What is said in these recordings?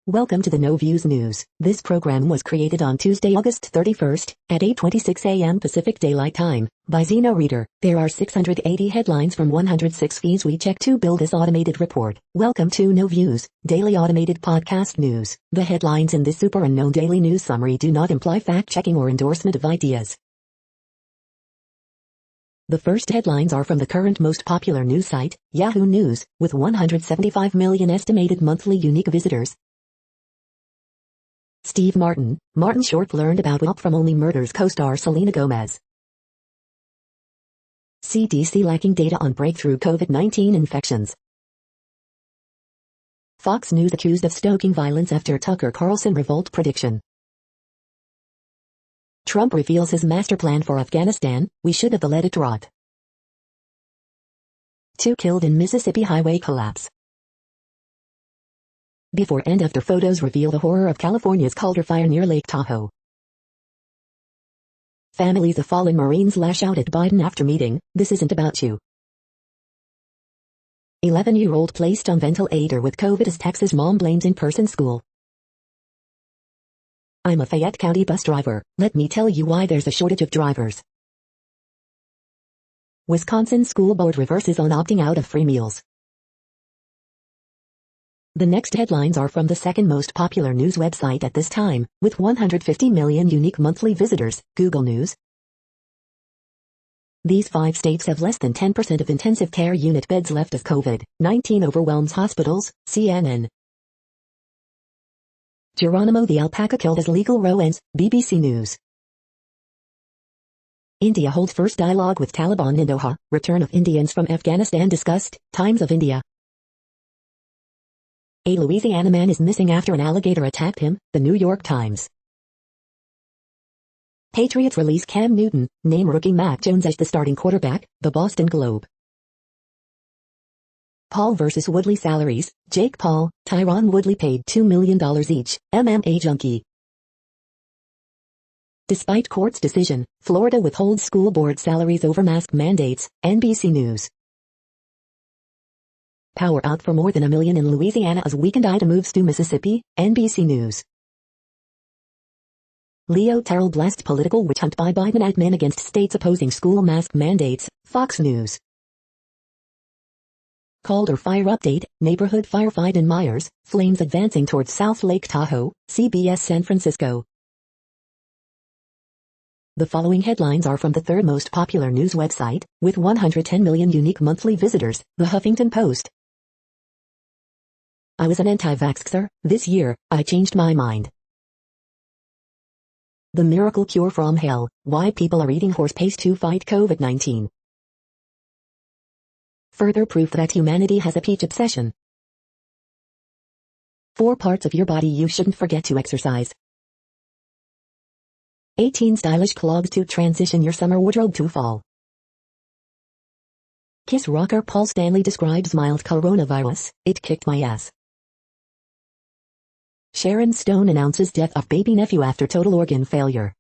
Welcome to the No Views News. This program was created on Tuesday, August 31st, at 8:26 a.m. Pacific Daylight Time, by Zeno Reader. There are 680 headlines from 106 feeds we check to build this automated report. Welcome to No Views, daily automated podcast news. The headlines in this super unknown daily news summary do not imply fact-checking or endorsement of ideas. The first headlines are from the current most popular news site, Yahoo News, with 175 million estimated monthly unique visitors. Steve Martin Short learned about WAP from Only Murders co-star Selena Gomez. CDC lacking data on breakthrough COVID-19 infections. Fox News accused of stoking violence after Tucker Carlson revolt prediction. Trump reveals his master plan for Afghanistan, we should have let it rot. 2 killed in Mississippi highway collapse. Before and after photos reveal the horror of California's Calder fire near Lake Tahoe. Families of fallen Marines lash out at Biden after meeting, this isn't about you. 11-year-old placed on ventilator with COVID as Texas mom blames in-person school. I'm a Fayette County bus driver, let me tell you why there's a shortage of drivers. Wisconsin school board reverses on opting out of free meals. The next headlines are from the second most popular news website at this time, with 150 million unique monthly visitors, Google News. These 5 states have less than 10% of intensive care unit beds left as COVID-19 overwhelms hospitals, CNN. Geronimo the alpaca killed as legal row ends, BBC News. India holds first dialogue with Taliban in Doha, return of Indians from Afghanistan discussed, Times of India. A Louisiana man is missing after an alligator attacked him, The New York Times. Patriots release Cam Newton, name rookie Mac Jones as the starting quarterback, The Boston Globe. Paul vs. Woodley salaries, Jake Paul, Tyron Woodley paid $2 million each, MMA junkie. Despite court's decision, Florida withholds school board salaries over mask mandates, NBC News. Power out for more than 1 million in Louisiana as weekend Ida moves to Mississippi, NBC News. Leo Terrell blessed political witch hunt by Biden admin against states opposing school mask mandates, Fox News. Calder fire update, neighborhood firefight in Myers, flames advancing towards South Lake Tahoe, CBS San Francisco. The following headlines are from the third most popular news website, with 110 million unique monthly visitors, The Huffington Post. I was an anti-vaxxer, this year, I changed my mind. The miracle cure from hell, why people are eating horse paste to fight COVID-19. Further proof that humanity has a peach obsession. 4 parts of your body you shouldn't forget to exercise. 18 stylish clogs to transition your summer wardrobe to fall. Kiss rocker Paul Stanley describes mild coronavirus, it kicked my ass. Sharon Stone announces death of baby nephew after total organ failure.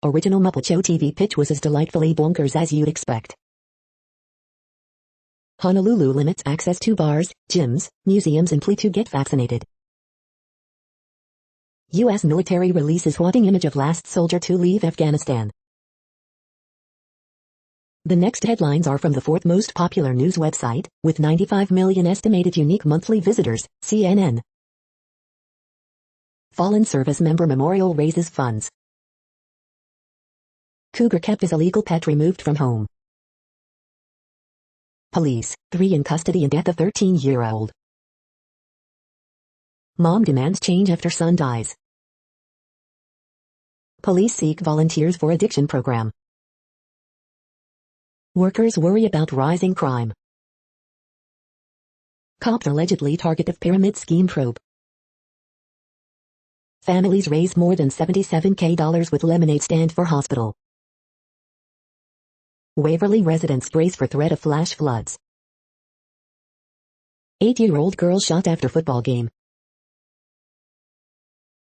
Original Muppet Show TV pitch was as delightfully bonkers as you'd expect. Honolulu limits access to bars, gyms, museums and plea to get vaccinated. U.S. military releases haunting image of last soldier to leave Afghanistan. The next headlines are from the fourth most popular news website, with 95 million estimated unique monthly visitors, CNN. Fallen service member memorial raises funds. Cougar kept as illegal pet removed from home. Police, 3 in custody and death of 13-year-old. Mom demands change after son dies. Police seek volunteers for addiction program. Workers worry about rising crime. Cops allegedly target of pyramid scheme probe. Families raised more than $77,000 with lemonade stand for hospital. Waverly residents brace for threat of flash floods. 8-year-old girl shot after football game.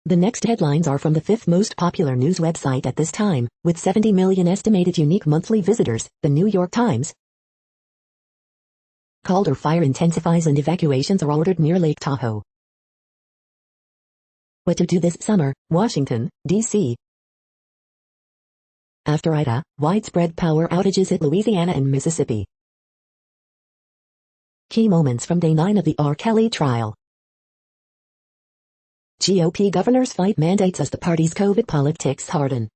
The next headlines are from the fifth most popular news website at this time, with 70 million estimated unique monthly visitors, The New York Times. Calder fire intensifies and evacuations are ordered near Lake Tahoe. What to do this summer, Washington, D.C. After Ida, widespread power outages at Louisiana and Mississippi. Key moments from Day 9 of the R. Kelly trial. GOP governors fight mandates as the party's COVID politics harden.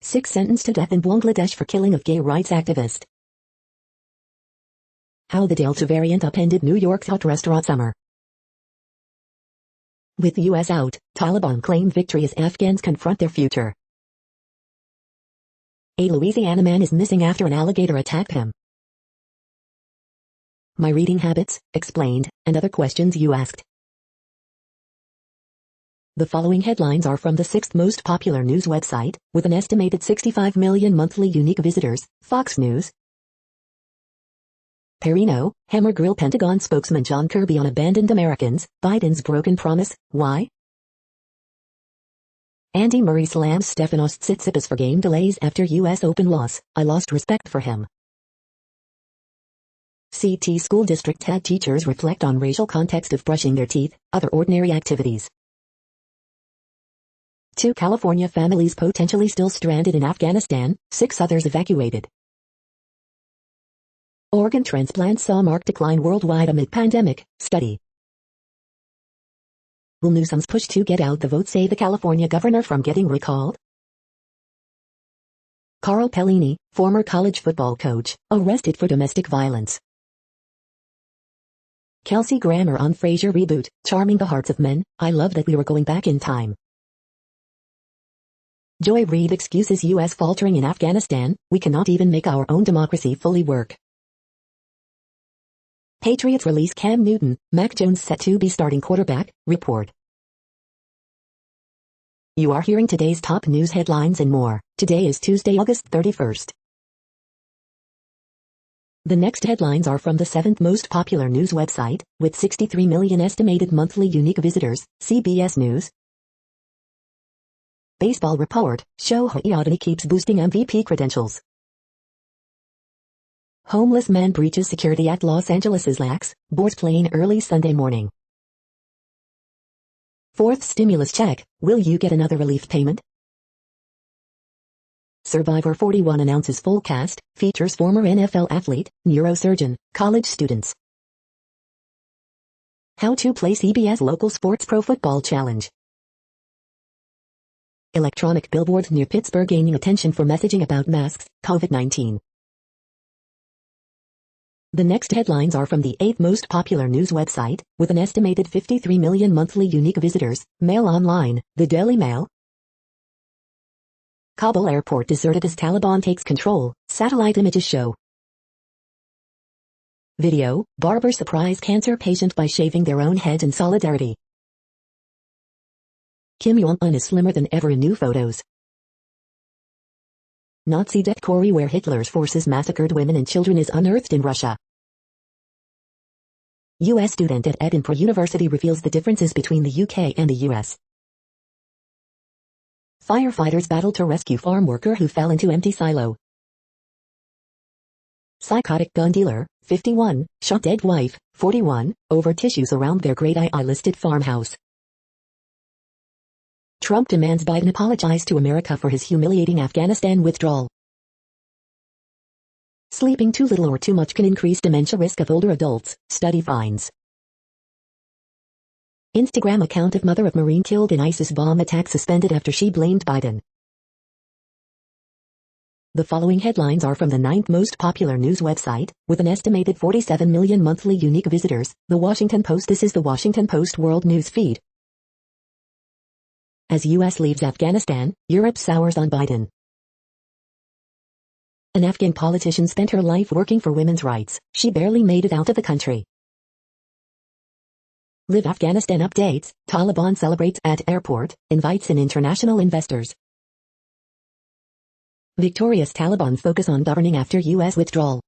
6 sentenced to death in Bangladesh for killing of gay rights activist. How the Delta variant upended New York's hot restaurant summer. With the U.S. out, Taliban claim victory as Afghans confront their future. A Louisiana man is missing after an alligator attacked him. My reading habits, explained, and other questions you asked. The following headlines are from the 6th most popular news website, with an estimated 65 million monthly unique visitors, Fox News. Perino, Hammer Grill Pentagon spokesman John Kirby on abandoned Americans, Biden's broken promise, why? Andy Murray slams Stefanos Tsitsipas for game delays after U.S. Open loss, I lost respect for him. CT School District had teachers reflect on racial context of brushing their teeth, other ordinary activities. 2 California families potentially still stranded in Afghanistan, 6 others evacuated. Organ transplants saw marked decline worldwide amid pandemic, study. Will Newsom's push to get out the vote save the California governor from getting recalled? Carl Pellini, former college football coach, arrested for domestic violence. Kelsey Grammer on Frasier reboot, charming the hearts of men, I love that we were going back in time. Joy Reid excuses U.S. faltering in Afghanistan, we cannot even make our own democracy fully work. Patriots release Cam Newton, Mac Jones set to be starting quarterback, report. You are hearing today's top news headlines and more. Today is Tuesday, August 31st. The next headlines are from the 7th most popular news website, with 63 million estimated monthly unique visitors, CBS News. Baseball report, Shohei Ohtani keeps boosting MVP credentials. Homeless man breaches security at Los Angeles' lax, boards plane early Sunday morning. 4th stimulus check, will you get another relief payment? Survivor 41 announces full cast, features former NFL athlete, neurosurgeon, college students. How to play CBS Local Sports Pro Football Challenge. Electronic billboards near Pittsburgh gaining attention for messaging about masks, COVID-19. The next headlines are from the 8th most popular news website, with an estimated 53 million monthly unique visitors, Mail Online, the Daily Mail. Kabul airport deserted as Taliban takes control, satellite images show. Video, barber surprise cancer patient by shaving their own head in solidarity. Kim Jong-un is slimmer than ever in new photos. Nazi death quarry where Hitler's forces massacred women and children is unearthed in Russia. U.S. student at Edinburgh University reveals the differences between the UK and the U.S. Firefighters battle to rescue farm worker who fell into empty silo. Psychotic gun dealer, 51, shot dead wife, 41, over tissues around their Grade II listed farmhouse. Trump demands Biden apologize to America for his humiliating Afghanistan withdrawal. Sleeping too little or too much can increase dementia risk of older adults, study finds. Instagram account of mother of Marine killed in ISIS bomb attack suspended after she blamed Biden. The following headlines are from the 9th most popular news website, with an estimated 47 million monthly unique visitors, The Washington Post. This is the Washington Post World News Feed. As U.S. leaves Afghanistan, Europe sours on Biden. An Afghan politician spent her life working for women's rights. She barely made it out of the country. Live Afghanistan updates, Taliban celebrates at airport, invites in international investors. Victorious Taliban focus on governing after U.S. withdrawal.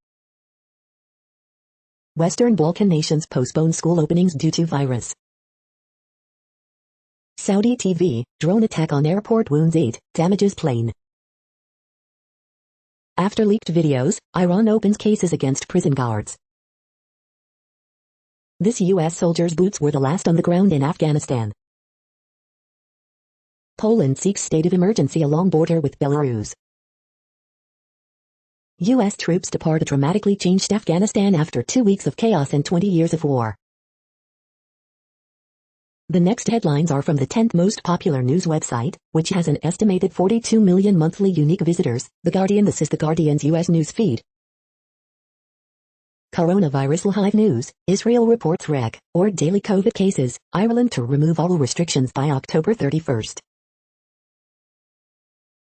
Western Balkan nations postpone school openings due to virus. Saudi TV, drone attack on airport wounds 8, damages plane. After leaked videos, Iran opens cases against prison guards. This U.S. soldier's boots were the last on the ground in Afghanistan. Poland seeks state of emergency along border with Belarus. U.S. troops depart a dramatically changed Afghanistan after 2 weeks of chaos and 20 years of war. The next headlines are from the 10th most popular news website, which has an estimated 42 million monthly unique visitors, The Guardian. This is The Guardian's U.S. news feed. Coronavirus live news, Israel reports record daily COVID cases, Ireland to remove all restrictions by October 31st.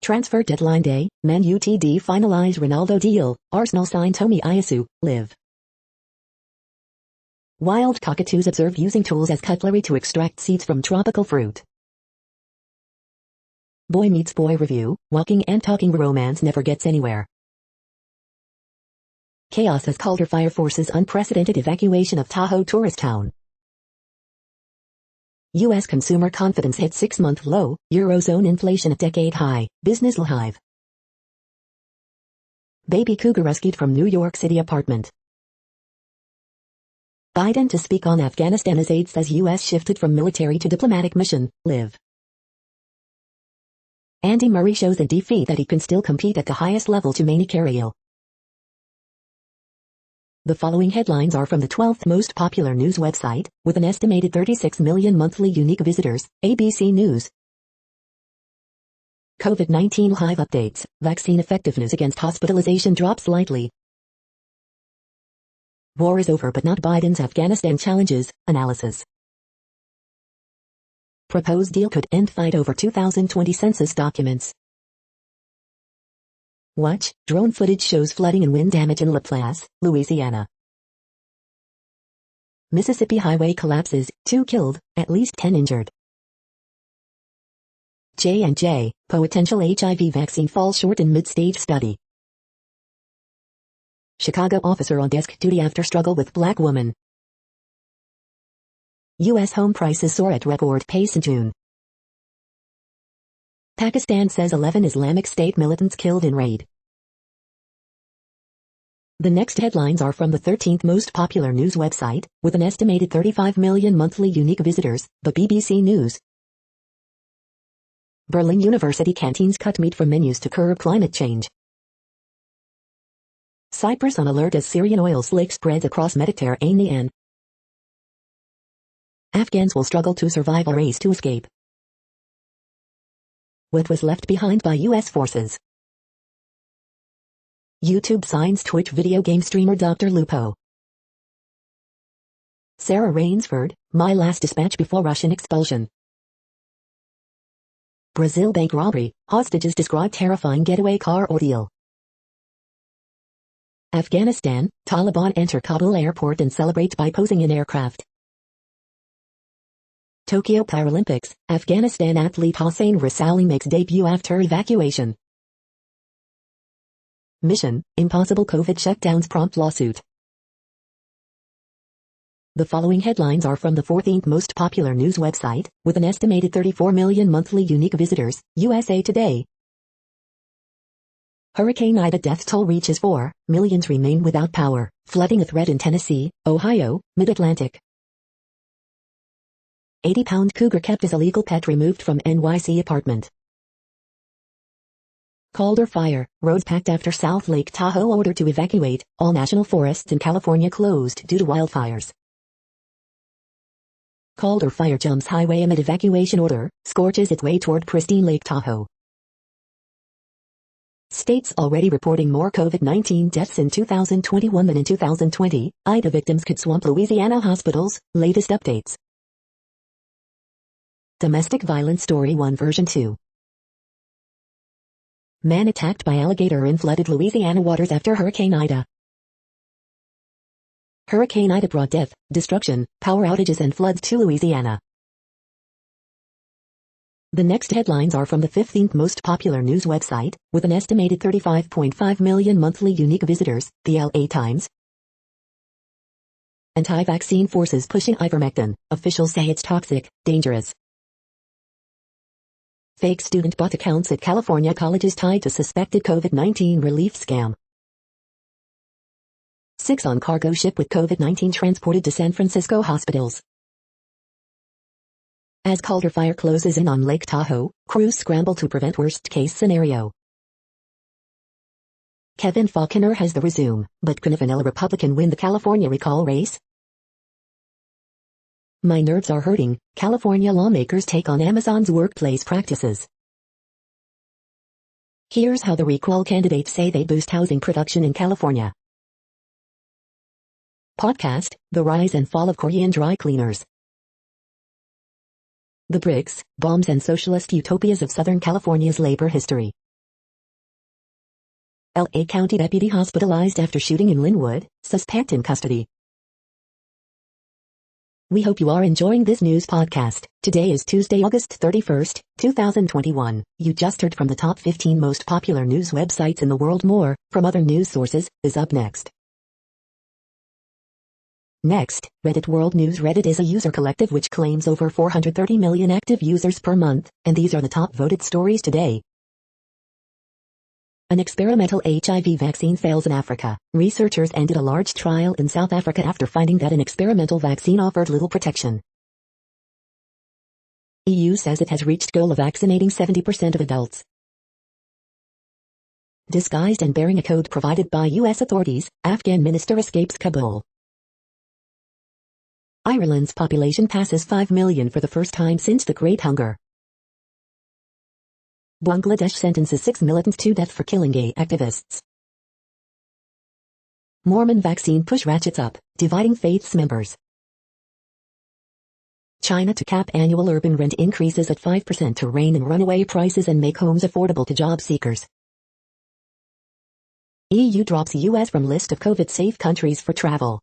Transfer deadline day, Man UTD finalize Ronaldo deal, Arsenal sign Tomi Iasu, live. Wild cockatoos observed using tools as cutlery to extract seeds from tropical fruit. Boy meets boy review, walking and talking romance never gets anywhere. Chaos as Calder fire forces unprecedented evacuation of Tahoe tourist town. U.S. consumer confidence hit 6-month low, Eurozone inflation at decade high, Business Live. Baby cougar rescued from New York City apartment. Biden to speak on Afghanistan as aide says U.S. shifted from military to diplomatic mission, live. Andy Murray shows a defeat that he can still compete at the highest level to Manny Carriel. The following headlines are from the 12th most popular news website, with an estimated 36 million monthly unique visitors, ABC News. COVID-19 live updates, vaccine effectiveness against hospitalization drops slightly. War is over but not Biden's Afghanistan challenges, analysis. Proposed deal could end fight over 2020 census documents. Watch, drone footage shows flooding and wind damage in Laplace, Louisiana. Mississippi highway collapses, 2 killed, at least 10 injured. J&J, potential HIV vaccine falls short in mid-stage study. Chicago officer on desk duty after struggle with black woman. U.S. home prices soar at record pace in June. Pakistan says 11 Islamic State militants killed in raid. The next headlines are from the 13th most popular news website, with an estimated 35 million monthly unique visitors, the BBC News. Berlin University canteens cut meat from menus to curb climate change. Cyprus on alert as Syrian oil slick spreads across Mediterranean. Afghans will struggle to survive a race to escape. What was left behind by U.S. forces. YouTube signs Twitch video game streamer Dr. Lupo. Sarah Rainsford, my last dispatch before Russian expulsion. Brazil bank robbery, hostages describe terrifying getaway car ordeal. Afghanistan, Taliban enter Kabul airport and celebrate by posing in aircraft. Tokyo Paralympics, Afghanistan athlete Hossein Rasouli makes debut after evacuation. Mission, impossible COVID shutdowns prompt lawsuit. The following headlines are from the 14th most popular news website, with an estimated 34 million monthly unique visitors, USA Today. Hurricane Ida death toll reaches 4, millions remain without power, flooding a threat in Tennessee, Ohio, Mid-Atlantic. 80-pound cougar kept as illegal pet removed from NYC apartment. Calder fire, roads packed after South Lake Tahoe order to evacuate, all national forests in California closed due to wildfires. Calder fire jumps highway amid evacuation order, scorches its way toward pristine Lake Tahoe. States already reporting more COVID-19 deaths in 2021 than in 2020, Ida victims could swamp Louisiana hospitals, latest updates. Domestic Violence Story 1 Version 2. Man attacked by alligator in flooded Louisiana waters after Hurricane Ida. Hurricane Ida brought death, destruction, power outages and floods to Louisiana. The next headlines are from the 15th most popular news website, with an estimated 35.5 million monthly unique visitors, the LA Times. Anti-vaccine forces pushing ivermectin, officials say it's toxic, dangerous. Fake student bot accounts at California colleges tied to suspected COVID-19 relief scam. 6 on cargo ship with COVID-19 transported to San Francisco hospitals. As Calder fire closes in on Lake Tahoe, crews scramble to prevent worst-case scenario. Kevin Faulconer has the resume, but can a vanilla Republican win the California recall race? My nerves are hurting. California lawmakers take on Amazon's workplace practices. Here's how the recall candidates say they boost housing production in California. Podcast, The Rise and Fall of Korean Dry Cleaners. The bricks, bombs and socialist utopias of Southern California's labor history. L.A. County deputy hospitalized after shooting in Linwood, suspect in custody. We hope you are enjoying this news podcast. Today is Tuesday, August 31st, 2021. You just heard from the top 15 most popular news websites in the world. More, from other news sources, is up next. Next, Reddit World News. Reddit is a user collective which claims over 430 million active users per month, and these are the top voted stories today. An experimental HIV vaccine fails in Africa. Researchers ended a large trial in South Africa after finding that an experimental vaccine offered little protection. EU says it has reached goal of vaccinating 70% of adults. Disguised and bearing a code provided by US authorities, Afghan minister escapes Kabul. Ireland's population passes 5 million for the first time since the Great Hunger. Bangladesh sentences 6 militants to death for killing gay activists. Mormon vaccine push ratchets up, dividing faith's members. China to cap annual urban rent increases at 5% to rein in runaway prices and make homes affordable to job seekers. EU drops US from list of COVID-safe countries for travel.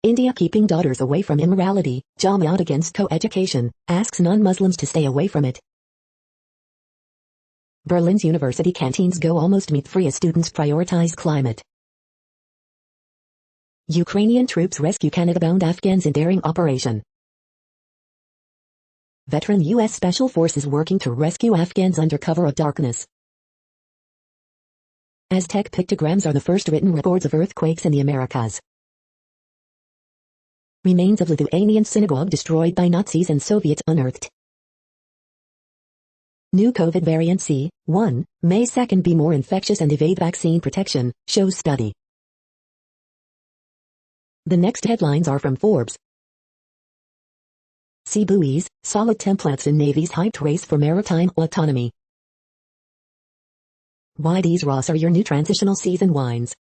India keeping daughters away from immorality. Jamaat against co-education, asks non-Muslims to stay away from it. Berlin's university canteens go almost meat-free as students prioritize climate. Ukrainian troops rescue Canada-bound Afghans in daring operation. Veteran U.S. Special Forces working to rescue Afghans under cover of darkness. Aztec pictograms are the first written records of earthquakes in the Americas. Remains of Lithuanian synagogue destroyed by Nazis and Soviets unearthed. New COVID variant C.1 may 2nd be more infectious and evade vaccine protection, shows study. The next headlines are from Forbes. Sea buoys, solid templates in Navy's hyped race for maritime autonomy. Why these Ross are your new transitional season wines.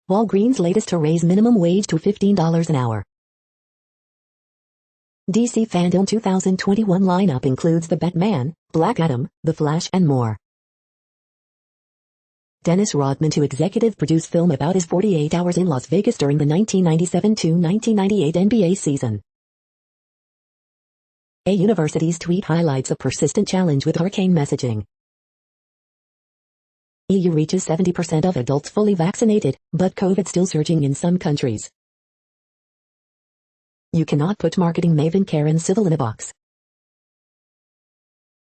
Walgreens latest to raise minimum wage to $15 an hour. DC Fandom 2021 lineup includes The Batman, Black Adam, The Flash and more. Dennis Rodman to executive produce film about his 48 hours in Las Vegas during the 1997-1998 NBA season. A university's tweet highlights a persistent challenge with arcane messaging. EU reaches 70% of adults fully vaccinated, but COVID still surging in some countries. You cannot put marketing maven Karen Civil in a box.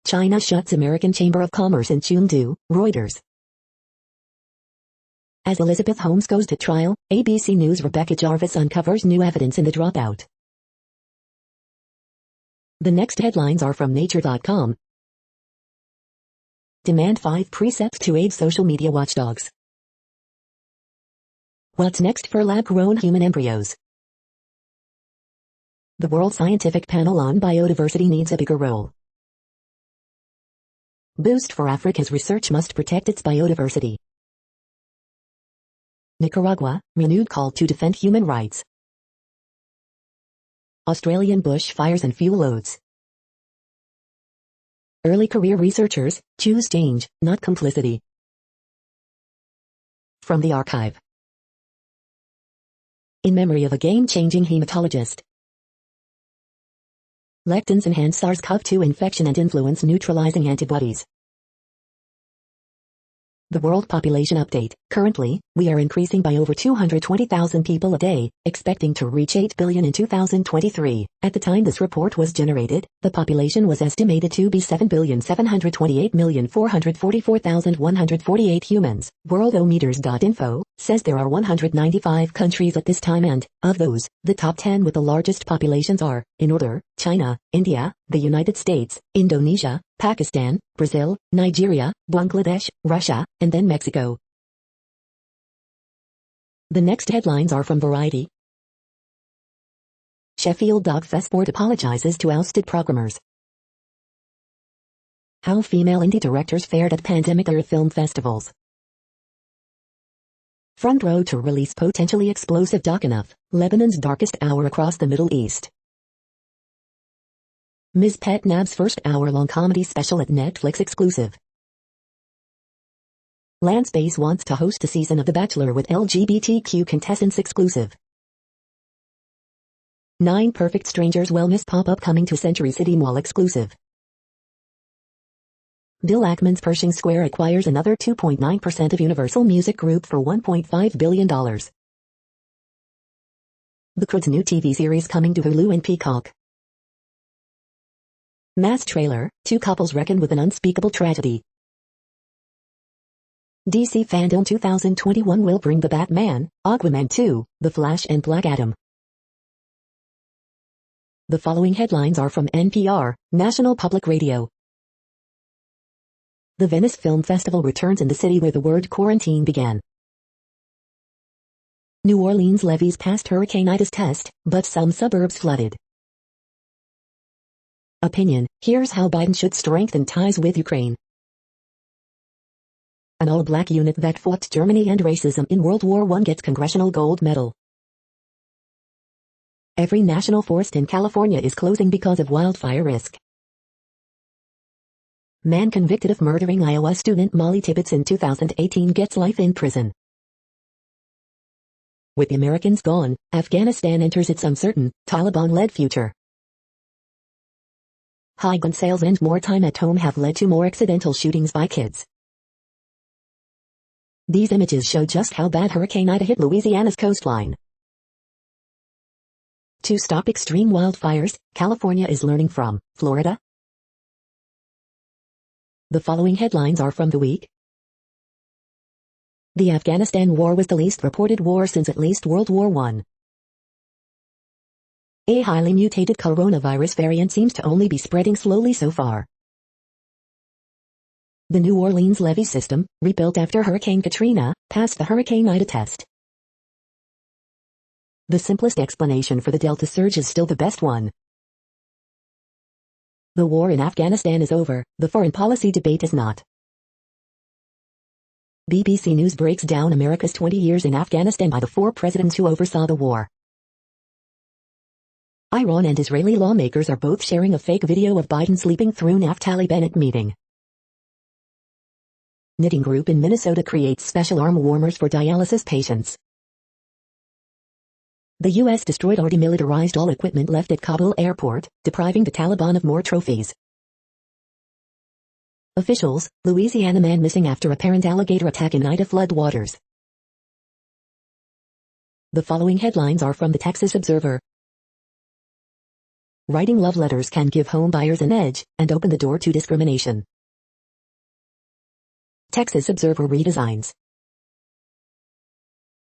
China shuts American Chamber of Commerce in Chengdu, Reuters. As Elizabeth Holmes goes to trial, ABC News' Rebecca Jarvis uncovers new evidence in the dropout. The next headlines are from Nature.com. Demand 5 precepts to aid social media watchdogs. What's next for lab-grown human embryos? The World Scientific Panel on Biodiversity needs a bigger role. Boost for Africa's research must protect its biodiversity. Nicaragua, renewed call to defend human rights. Australian bush fires and fuel loads. Early career researchers, choose change, not complicity. From the archive. In memory of a game-changing hematologist. Lectins enhance SARS-CoV-2 infection and influence neutralizing antibodies. The World Population Update. Currently, we are increasing by over 220,000 people a day, expecting to reach 8 billion in 2023. At the time this report was generated, the population was estimated to be 7,728,444,148 humans. Worldometers.info says there are 195 countries at this time and, of those, the top 10 with the largest populations are, in order, China, India, the United States, Indonesia, Pakistan, Brazil, Nigeria, Bangladesh, Russia, and then Mexico. The next headlines are from Variety. Sheffield Dog Fest Board apologizes to ousted programmers. How female indie directors fared at pandemic-era film festivals. Front row to release potentially explosive doc enough, Lebanon's darkest hour across the Middle East. Ms. Petnab's first hour-long comedy special at Netflix exclusive. Landspace wants to host a season of The Bachelor with LGBTQ contestants exclusive. 9 Perfect Strangers wellness pop-up coming to Century City Mall exclusive. Bill Ackman's Pershing Square acquires another 2.9% of Universal Music Group for $1.5 billion. The Croods new TV series coming to Hulu and Peacock. Mass trailer, 2 couples reckon with an unspeakable tragedy. DC fandom 2021 will bring the Batman, Aquaman 2, The Flash and Black Adam. The following headlines are from NPR, National Public Radio. The Venice Film Festival returns in the city where the word quarantine began. New Orleans levees passed hurricane-itis test, but some suburbs flooded. Opinion, here's how Biden should strengthen ties with Ukraine. An all-black unit that fought Germany and racism in World War I gets Congressional Gold Medal. Every national forest in California is closing because of wildfire risk. Man convicted of murdering Iowa student Molly Tibbetts in 2018 gets life in prison. With the Americans gone, Afghanistan enters its uncertain, Taliban-led future. High gun sales and more time at home have led to more accidental shootings by kids. These images show just how bad Hurricane Ida hit Louisiana's coastline. To stop extreme wildfires, California is learning from Florida. The following headlines are from The Week. The Afghanistan war was the least reported war since at least World War I. A highly mutated coronavirus variant seems to only be spreading slowly so far. The New Orleans levee system, rebuilt after Hurricane Katrina, passed the Hurricane Ida test. The simplest explanation for the Delta surge is still the best one. The war in Afghanistan is over, the foreign policy debate is not. BBC News breaks down America's 20 years in Afghanistan by the 4 presidents who oversaw the war. Iran and Israeli lawmakers are both sharing a fake video of Biden sleeping through Naftali Bennett meeting. Knitting group in Minnesota creates special arm warmers for dialysis patients. The U.S. destroyed or demilitarized all equipment left at Kabul airport, depriving the Taliban of more trophies. Officials, Louisiana man missing after apparent alligator attack in Ida flood waters. The following headlines are from the Texas Observer. Writing love letters can give home buyers an edge and open the door to discrimination. Texas Observer redesigns.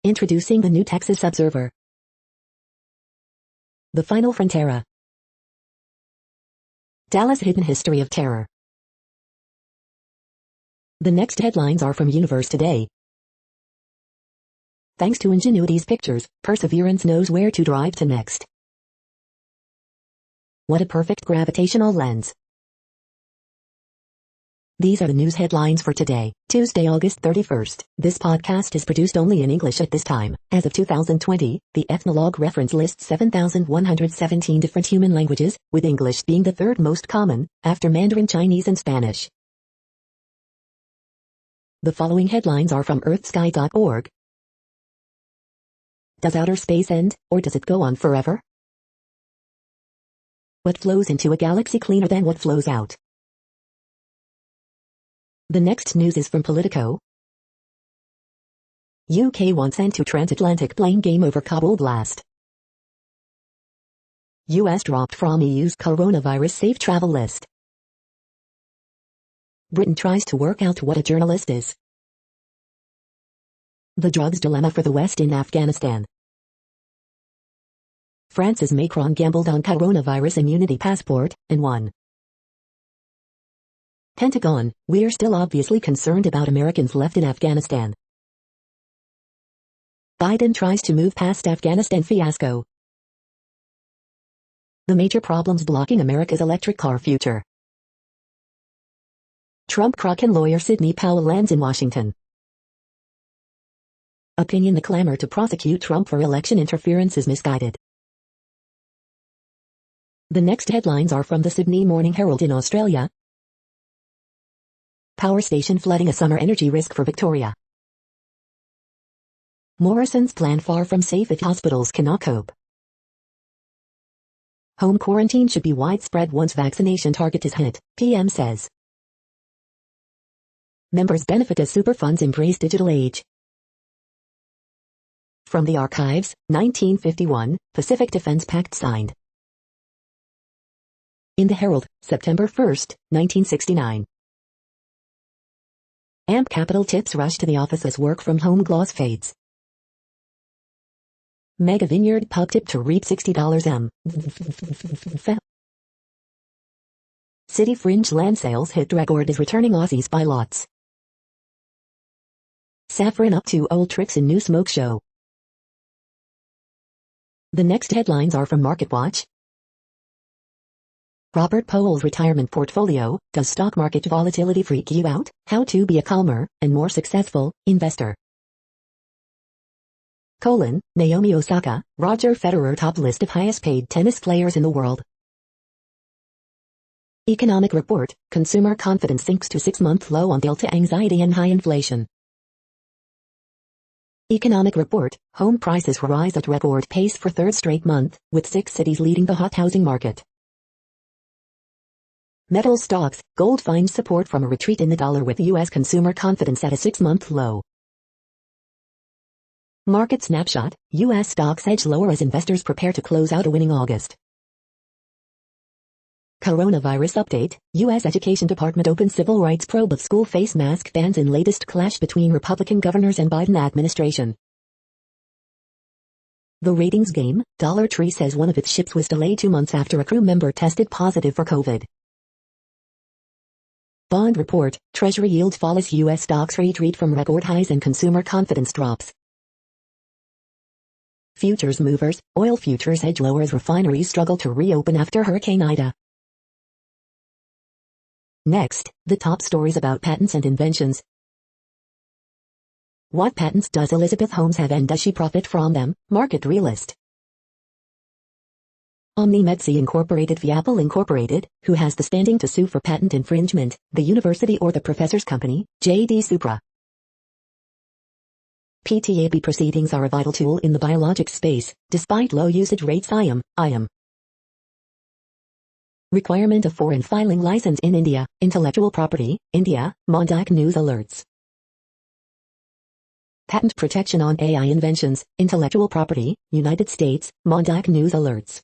Introducing the new Texas Observer. The Final Frontera. Dallas Hidden History of Terror. The next headlines are from Universe Today. Thanks to Ingenuity's pictures, Perseverance knows where to drive to next. What a perfect gravitational lens. These are the news headlines for today, Tuesday, August 31st. This podcast is produced only in English at this time. As of 2020, the Ethnologue reference lists 7,117 different human languages, with English being the 3rd most common, after Mandarin Chinese and Spanish. The following headlines are from earthsky.org. Does outer space end, or does it go on forever? What flows into a galaxy cleaner than what flows out? The next news is from Politico. UK wants end to transatlantic plane game over Kabul blast. US dropped from EU's coronavirus safe travel list. Britain tries to work out what a journalist is. The drugs dilemma for the West in Afghanistan. France's Macron gambled on coronavirus immunity passport, and won. Pentagon, we're still obviously concerned about Americans left in Afghanistan. Biden tries to move past Afghanistan fiasco. The major problems blocking America's electric car future. Trump crook and lawyer Sidney Powell lands in Washington. Opinion: the clamor to prosecute Trump for election interference is misguided. The next headlines are from the Sydney Morning Herald in Australia. Power station flooding a summer energy risk for Victoria. Morrison's plan far from safe if hospitals cannot cope. Home quarantine should be widespread once vaccination target is hit, PM says. Members benefit as super funds embrace digital age. From the archives, 1951, Pacific Defense Pact signed. In the Herald, September 1, 1969. AMP Capital tips rush to the office as work from home gloss fades. Mega Vineyard pub tip to reap $60 M. City fringe land sales hit record is returning Aussies by lots. Saffron up to old tricks in new smoke show. The next headlines are from MarketWatch. Robert Powell's retirement portfolio, does stock market volatility freak you out? How to be a calmer and more successful investor. Naomi Osaka, Roger Federer top list of highest paid tennis players in the world. Economic report, consumer confidence sinks to 6-month low on Delta anxiety and high inflation. Economic report, home prices rise at record pace for third straight month, with 6 cities leading the hot housing market. Metal stocks, gold finds support from a retreat in the dollar with U.S. consumer confidence at a 6-month low. Market snapshot, U.S. stocks edge lower as investors prepare to close out a winning August. Coronavirus update, U.S. Education Department opens civil rights probe of school face mask bans in latest clash between Republican governors and Biden administration. The ratings game, Dollar Tree says one of its ships was delayed 2 months after a crew member tested positive for COVID. Bond report, Treasury yield fall as U.S. stocks retreat from record highs and consumer confidence drops. Futures movers, oil futures edge lower as refineries struggle to reopen after Hurricane Ida. Next, the top stories about patents and inventions. What patents does Elizabeth Holmes have and does she profit from them? Market realist. OmniMedC Incorporated v. Apple Incorporated, who has the standing to sue for patent infringement, the university or the professor's company, J.D. Supra. PTAB proceedings are a vital tool in the biologics space, despite low usage rates. IM. Requirement of foreign filing license in India, intellectual property, India, Mondak News alerts. Patent protection on AI inventions, intellectual property, United States, Mondak News alerts.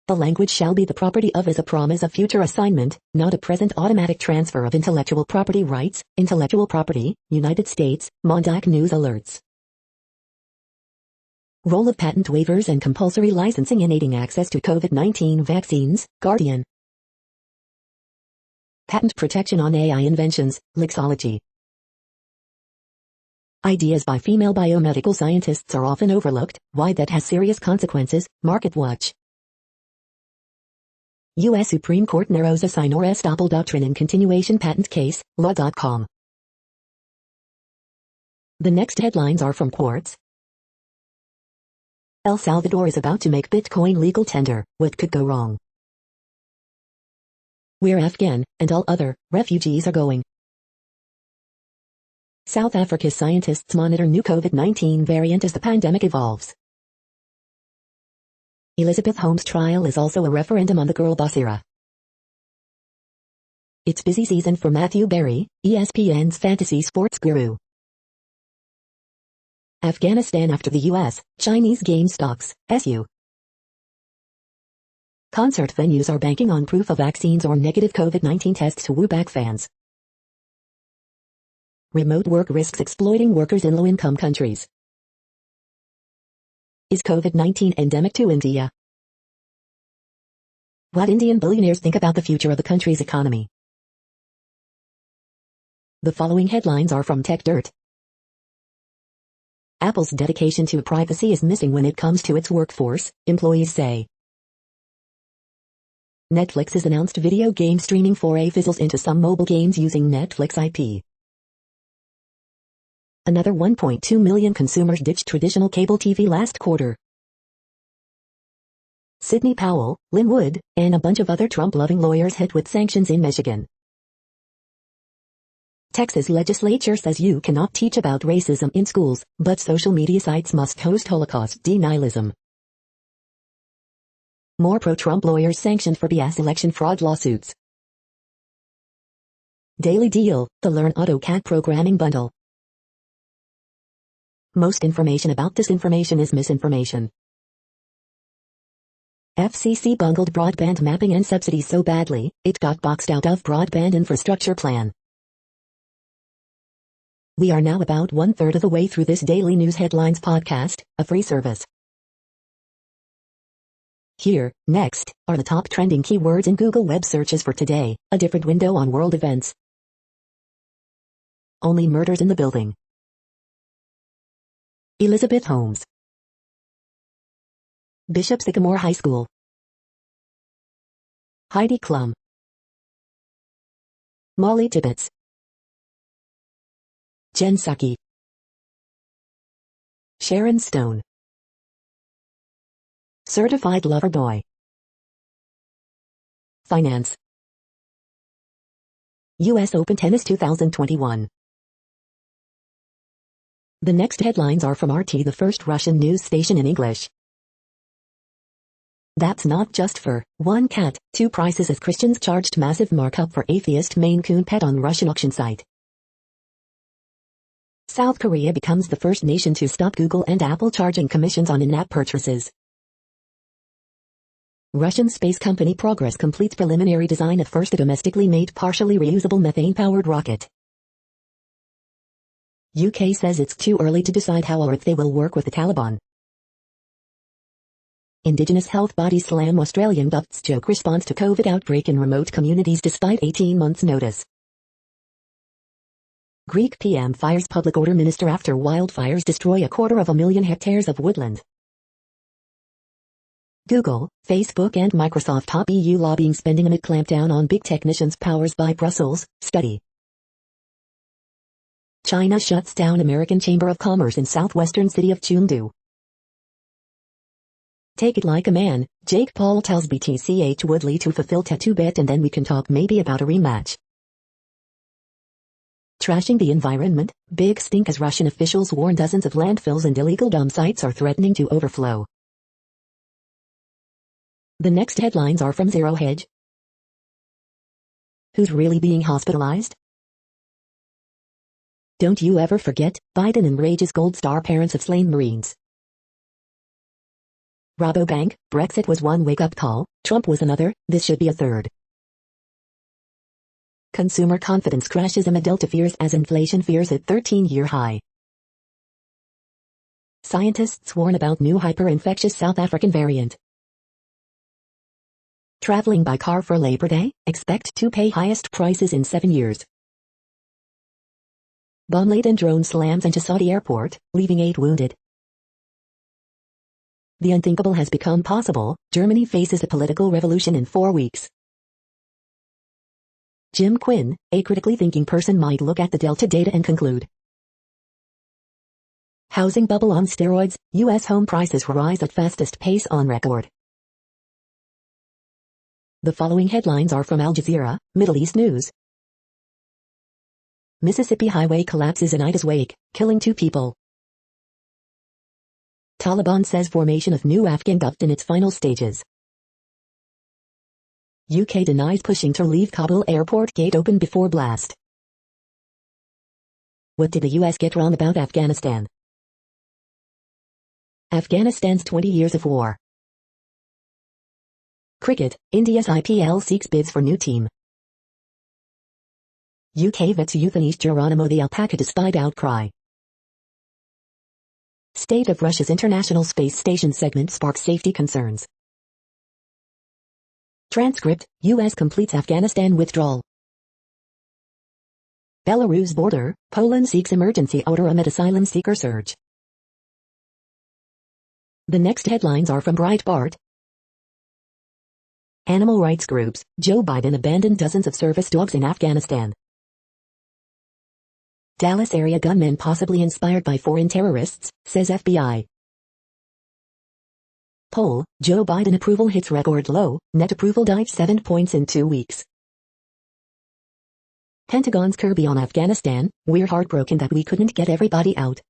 The language shall be the property of as a promise of future assignment, not a present automatic transfer of intellectual property rights, intellectual property, United States, Mondak News alerts. Role of patent waivers and compulsory licensing in aiding access to COVID-19 vaccines, Guardian. Patent protection on AI inventions, Lexology. Ideas by female biomedical scientists are often overlooked, why that has serious consequences, MarketWatch. U.S. Supreme Court narrows a sign or estoppel doctrine in continuation patent case, law.com. The next headlines are from Quartz. El Salvador is about to make Bitcoin legal tender, what could go wrong? Where Afghan, and all other, refugees are going. South Africa's scientists monitor new COVID-19 variant as the pandemic evolves. Elizabeth Holmes' trial is also a referendum on the girl boss era. It's busy season for Matthew Berry, ESPN's fantasy sports guru. Afghanistan after the U.S., Chinese gain stocks, SU. Concert venues are banking on proof of vaccines or negative COVID-19 tests to woo back fans. Remote work risks exploiting workers in low-income countries. Is COVID-19 endemic to India? What Indian billionaires think about the future of the country's economy. The following headlines are from Tech Dirt. Apple's dedication to privacy is missing when it comes to its workforce, employees say. Netflix's announced video game streaming foray fizzles into some mobile games using Netflix IP. Another 1.2 million consumers ditched traditional cable TV last quarter. Sidney Powell, Lynn Wood, and a bunch of other Trump-loving lawyers hit with sanctions in Michigan. Texas legislature says you cannot teach about racism in schools, but social media sites must host Holocaust denialism. More pro-Trump lawyers sanctioned for BS election fraud lawsuits. Daily Deal, the Learn AutoCAD programming bundle. Most information about disinformation is misinformation. FCC bungled broadband mapping and subsidies so badly, it got boxed out of broadband infrastructure plan. We are now about 1/3 of the way through this daily news headlines podcast, a free service. Here, next, are the top trending keywords in Google web searches for today, a different window on world events. Only murders in the building. Elizabeth Holmes. Bishop Sycamore High School. Heidi Klum. Molly Tibbetts. Jen Psaki. Sharon Stone. Certified Lover Boy. Finance. U.S. Open Tennis 2021. The next headlines are from RT, the first Russian news station in English. That's not just for one cat, two prices as Christians charged massive markup for atheist Maine Coon pet on Russian auction site. South Korea becomes the first nation to stop Google and Apple charging commissions on in-app purchases. Russian space company Progress completes preliminary design of first domestically made partially reusable methane-powered rocket. UK says it's too early to decide how or if they will work with the Taliban. Indigenous health body slam Australian Duft's joke response to COVID outbreak in remote communities despite 18 months notice. Greek PM fires public order minister after wildfires destroy 250,000 hectares of woodland. Google, Facebook and Microsoft top EU lobbying spending amid clampdown on big technicians powers by Brussels, study. China shuts down American Chamber of Commerce in southwestern city of Chengdu. Take it like a man, Jake Paul tells BTCH Woodley to fulfill tattoo bet and then we can talk maybe about a rematch. Trashing the environment, big stink as Russian officials warn dozens of landfills and illegal dump sites are threatening to overflow. The next headlines are from Zero Hedge. Who's really being hospitalized? Don't you ever forget, Biden enrages Gold Star parents of slain Marines. Rabobank, Brexit was one wake-up call, Trump was another, this should be a third. Consumer confidence crashes amid Delta fears as inflation fears hit 13-year high. Scientists warn about new hyper-infectious South African variant. Traveling by car for Labor Day, expect to pay highest prices in 7 years. Bomb-laden drone slams into Saudi airport, leaving 8 wounded. The unthinkable has become possible, Germany faces a political revolution in 4 weeks. Jim Quinn, a critically thinking person might look at the Delta data and conclude. Housing bubble on steroids, U.S. home prices rise at fastest pace on record. The following headlines are from Al Jazeera, Middle East News. Mississippi highway collapses in Ida's wake, killing 2 people. Taliban says formation of new Afghan government in its final stages. UK denies pushing to leave Kabul airport gate open before blast. What did the US get wrong about Afghanistan? Afghanistan's 20 years of war. Cricket, India's IPL seeks bids for new team. UK vets euthanize Geronimo the alpaca despite outcry. State of Russia's International Space Station segment sparks safety concerns. Transcript, US completes Afghanistan withdrawal. Belarus border, Poland seeks emergency order amid asylum seeker surge. The next headlines are from Breitbart. Animal rights groups, Joe Biden abandoned dozens of service dogs in Afghanistan. Dallas area gunmen possibly inspired by foreign terrorists, says FBI. Poll, Joe Biden approval hits record low, net approval dives 7 points in 2 weeks. Pentagon's Kirby on Afghanistan, we're heartbroken that we couldn't get everybody out.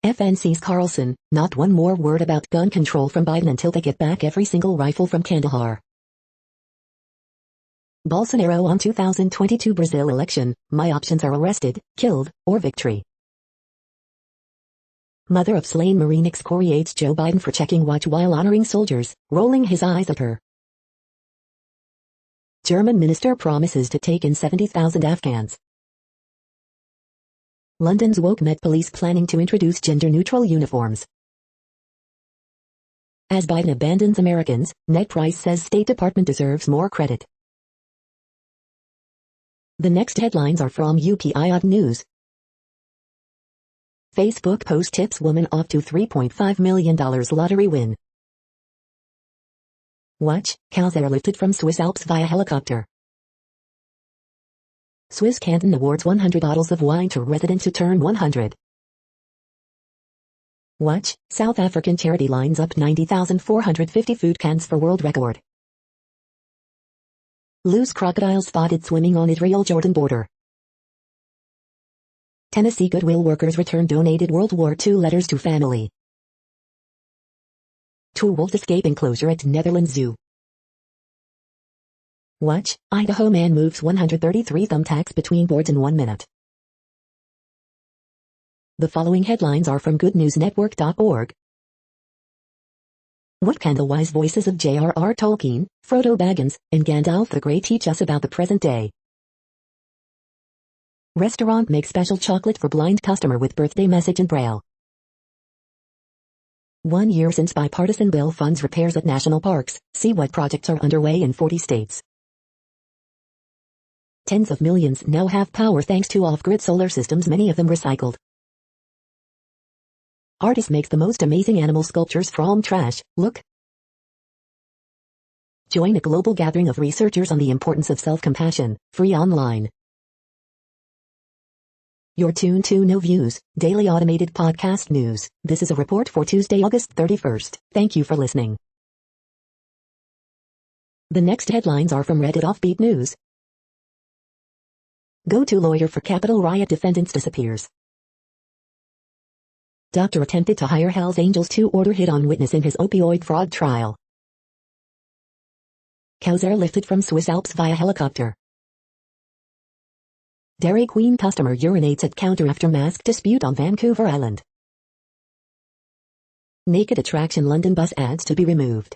FNC's Carlson, not one more word about gun control from Biden until they get back every single rifle from Kandahar. Bolsonaro on 2022 Brazil election, my options are arrested, killed, or victory. Mother of slain Marine excoriates Joe Biden for checking watch while honoring soldiers, rolling his eyes at her. German minister promises to take in 70,000 Afghans. London's woke Met Police planning to introduce gender-neutral uniforms. As Biden abandons Americans, Ned Price says State Department deserves more credit. The next headlines are from UPI News. Facebook post tips woman off to $3.5 million lottery win. Watch, cows airlifted from Swiss Alps via helicopter. Swiss canton awards 100 bottles of wine to residents who turn 100. Watch, South African charity lines up 90,450 food cans for world record. Loose crocodile spotted swimming on Israel-Jordan border. Tennessee Goodwill workers return donated World War II letters to family. Two wolves escape enclosure at Netherlands Zoo. Watch, Idaho man moves 133 thumbtacks between boards in 1 minute. The following headlines are from goodnewsnetwork.org. What can the wise voices of J.R.R. Tolkien, Frodo Baggins, and Gandalf the Grey teach us about the present day? Restaurant makes special chocolate for blind customer with birthday message in Braille. 1 year since bipartisan bill funds repairs at national parks, see what projects are underway in 40 states. Tens of millions now have power thanks to off-grid solar systems, many of them recycled. Artist makes the most amazing animal sculptures from trash, look. Join a global gathering of researchers on the importance of self-compassion, free online. You're tuned to No Views, daily automated podcast news. This is a report for Tuesday, August 31st. Thank you for listening. The next headlines are from Reddit Offbeat News. Go-to lawyer for Capitol riot defendants disappears. Doctor attempted to hire Hells Angels to order hit on witness in his opioid fraud trial. Cows airlifted from Swiss Alps via helicopter. Dairy Queen customer urinates at counter after mask dispute on Vancouver Island. Naked attraction London bus ads to be removed.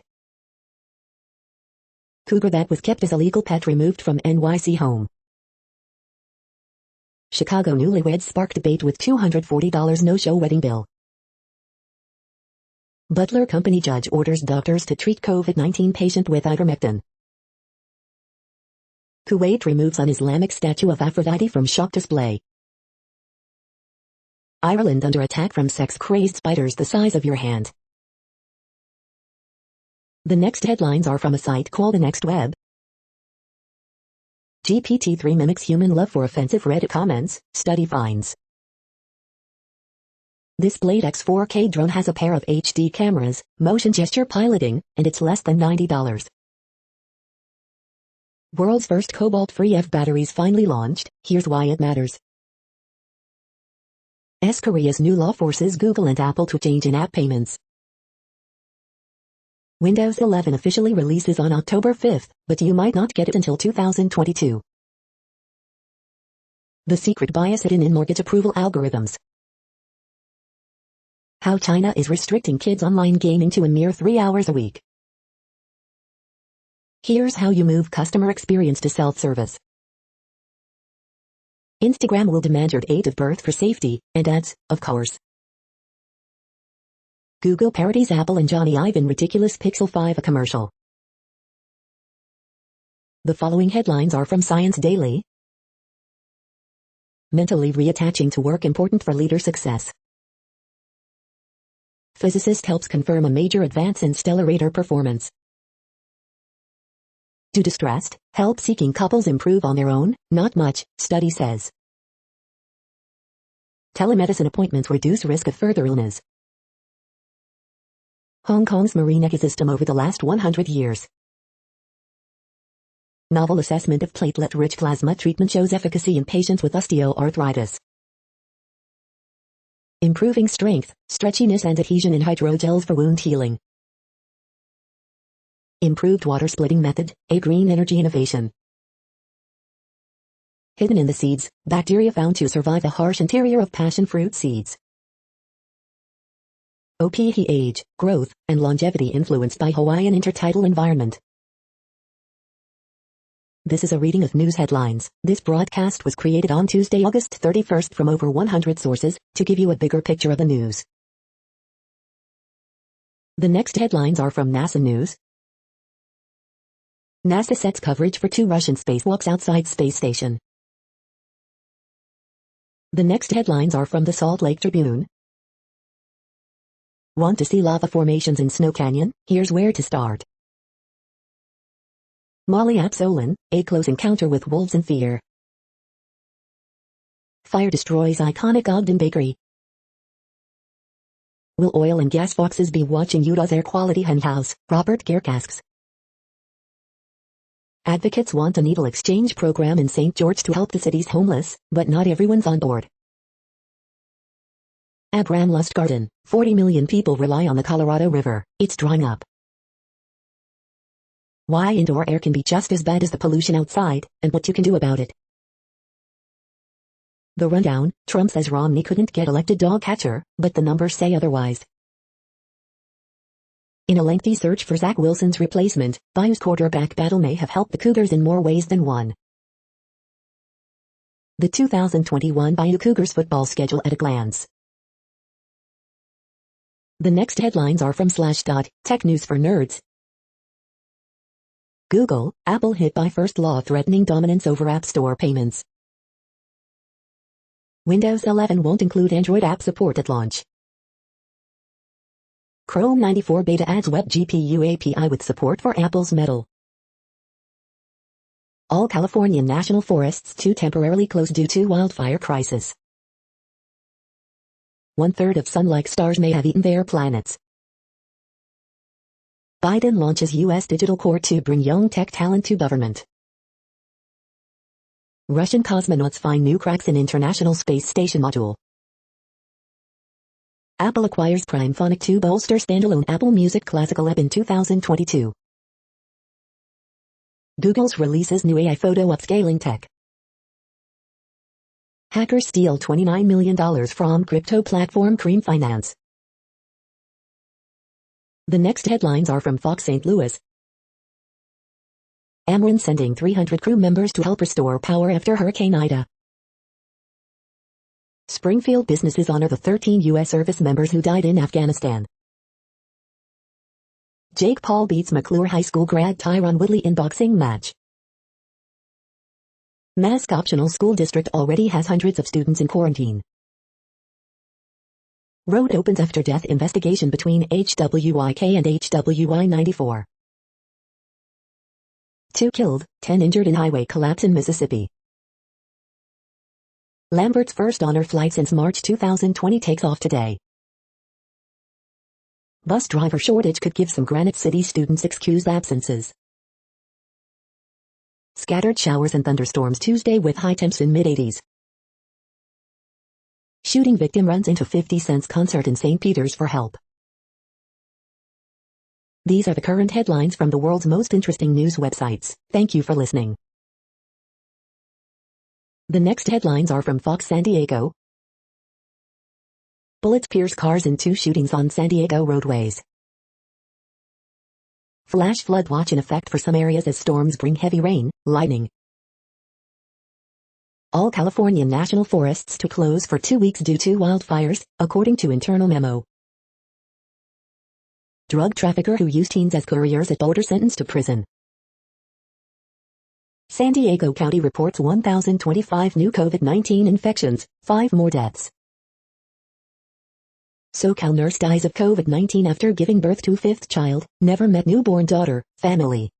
Cougar that was kept as a legal pet removed from NYC home. Chicago newlyweds spark debate with $240 no-show wedding bill. Butler Company judge orders doctors to treat COVID-19 patient with ivermectin. Kuwait removes un-Islamic statue of Aphrodite from shop display. Ireland under attack from sex-crazed spiders the size of your hand. The next headlines are from a site called The Next Web. GPT-3 mimics human love for offensive Reddit comments, study finds. This Blade X 4K drone has a pair of HD cameras, motion gesture piloting, and it's less than $90. World's first cobalt-free F batteries finally launched, here's why it matters. Korea's new law forces Google and Apple to change in-app payments. Windows 11 officially releases on October 5th, but you might not get it until 2022. The secret bias hidden in mortgage approval algorithms. How China is restricting kids' online gaming to a mere 3 hours a week. Here's how you move customer experience to self-service. Instagram will demand your date of birth for safety, and ads, of course. Google parodies Apple and Johnny Ive in ridiculous Pixel 5 commercial. The following headlines are from Science Daily. Mentally reattaching to work important for leader success. Physicist helps confirm a major advance in stellarator performance. Do distressed, help-seeking couples improve on their own? Not much, study says. Telemedicine appointments reduce risk of further illness. Hong Kong's marine ecosystem over the last 100 years. Novel assessment of platelet-rich plasma treatment shows efficacy in patients with osteoarthritis. Improving strength, stretchiness and adhesion in hydrogels for wound healing. Improved water splitting method, a green energy innovation. Hidden in the seeds, bacteria found to survive the harsh interior of passion fruit seeds. OPE age, growth, and longevity influenced by Hawaiian intertidal environment. This is a reading of news headlines. This broadcast was created on Tuesday, August 31st from over 100 sources, to give you a bigger picture of the news. The next headlines are from NASA News. NASA sets coverage for 2 Russian spacewalks outside space station. The next headlines are from the Salt Lake Tribune. Want to see lava formations in Snow Canyon? Here's where to start. Molly Absolin, a close encounter with wolves and fear. Fire destroys iconic Ogden Bakery. Will oil and gas foxes be watching Utah's air quality henhouse? Robert Garrick asks. Advocates want a needle exchange program in St. George to help the city's homeless, but not everyone's on board. Abram Lustgarten, 40 million people rely on the Colorado River. It's drying up. Why indoor air can be just as bad as the pollution outside, and what you can do about it. The rundown: Trump says Romney couldn't get elected dog catcher, but the numbers say otherwise. In a lengthy search for Zach Wilson's replacement, Bayou's quarterback battle may have helped the Cougars in more ways than one. The 2021 Bayou Cougars football schedule at a glance. The next headlines are from Slashdot, Tech News for Nerds. Google, Apple hit by first law threatening dominance over App Store payments. Windows 11 won't include Android app support at launch. Chrome 94 beta adds Web GPU API with support for Apple's Metal. All Californian national forests to temporarily close due to wildfire crisis. 1/3 of sun-like stars may have eaten their planets. Biden launches U.S. Digital Corps to bring young tech talent to government. Russian cosmonauts find new cracks in International Space Station module. Apple acquires Primephonic to bolster standalone Apple Music Classical app in 2022. Google's releases new AI photo upscaling tech. Hackers steal $29 million from crypto platform Cream Finance. The next headlines are from Fox St. Louis. Ameren sending 300 crew members to help restore power after Hurricane Ida. Springfield businesses honor the 13 U.S. service members who died in Afghanistan. Jake Paul beats McClure High School grad Tyron Woodley in boxing match. Mask optional school district already has hundreds of students in quarantine. Road opens after death investigation between HWYK and HWY94. 2 killed, 10 injured in highway collapse in Mississippi. Lambert's first honor flight since March 2020 takes off today. Bus driver shortage could give some Granite City students excused absences. Scattered showers and thunderstorms Tuesday with high temps in mid-80s. Shooting victim runs into 50 Cent's concert in St. Peter's for help. These are the current headlines from the world's most interesting news websites. Thank you for listening. The next headlines are from Fox San Diego. Bullets pierce cars in 2 shootings on San Diego roadways. Flash flood watch in effect for some areas as storms bring heavy rain, lightning. All California national forests to close for 2 weeks due to wildfires, according to internal memo. Drug trafficker who used teens as couriers at Boulder sentenced to prison. San Diego County reports 1,025 new COVID-19 infections, 5 more deaths. SoCal nurse dies of COVID-19 after giving birth to 5th child, never met newborn daughter, family.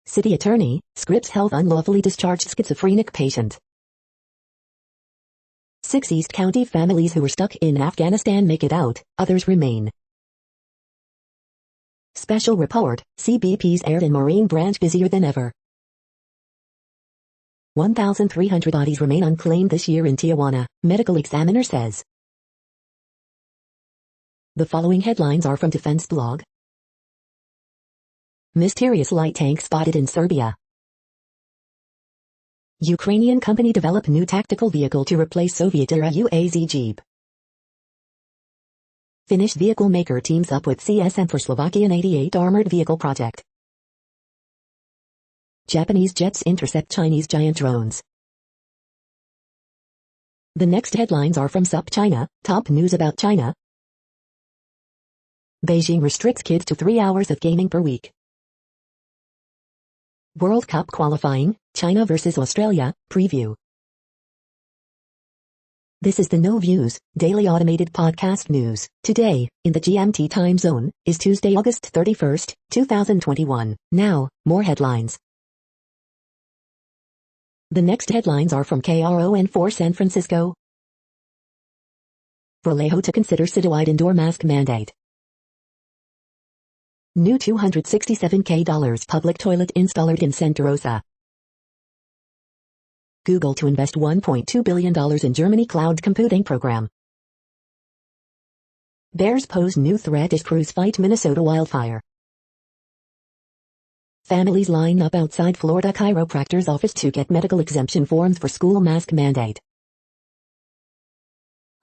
City attorney, Scripps Health unlawfully discharged schizophrenic patient. 6 East County families who were stuck in Afghanistan make it out, others remain. Special report, CBP's Air and Marine branch busier than ever. 1,300 bodies remain unclaimed this year in Tijuana, medical examiner says. The following headlines are from Defense Blog. Mysterious light tank spotted in Serbia. Ukrainian company develop new tactical vehicle to replace Soviet-era UAZ Jeep. Finnish vehicle maker teams up with CSM for Slovakian 88 armored vehicle project. Japanese jets intercept Chinese giant drones. The next headlines are from SUP China, top news about China. Beijing restricts kids to 3 hours of gaming per week. World Cup qualifying, China vs Australia, preview. This is the No Views, daily automated podcast news. Today, in the GMT time zone, is Tuesday, August 31st, 2021. Now, more headlines. The next headlines are from KRON4 San Francisco. Vallejo to consider citywide indoor mask mandate. New $267K public toilet installed in Santa Rosa. Google to invest $1.2 billion in Germany cloud computing program. Bears pose new threat as crews fight Minnesota wildfire. Families line up outside Florida chiropractor's office to get medical exemption forms for school mask mandate.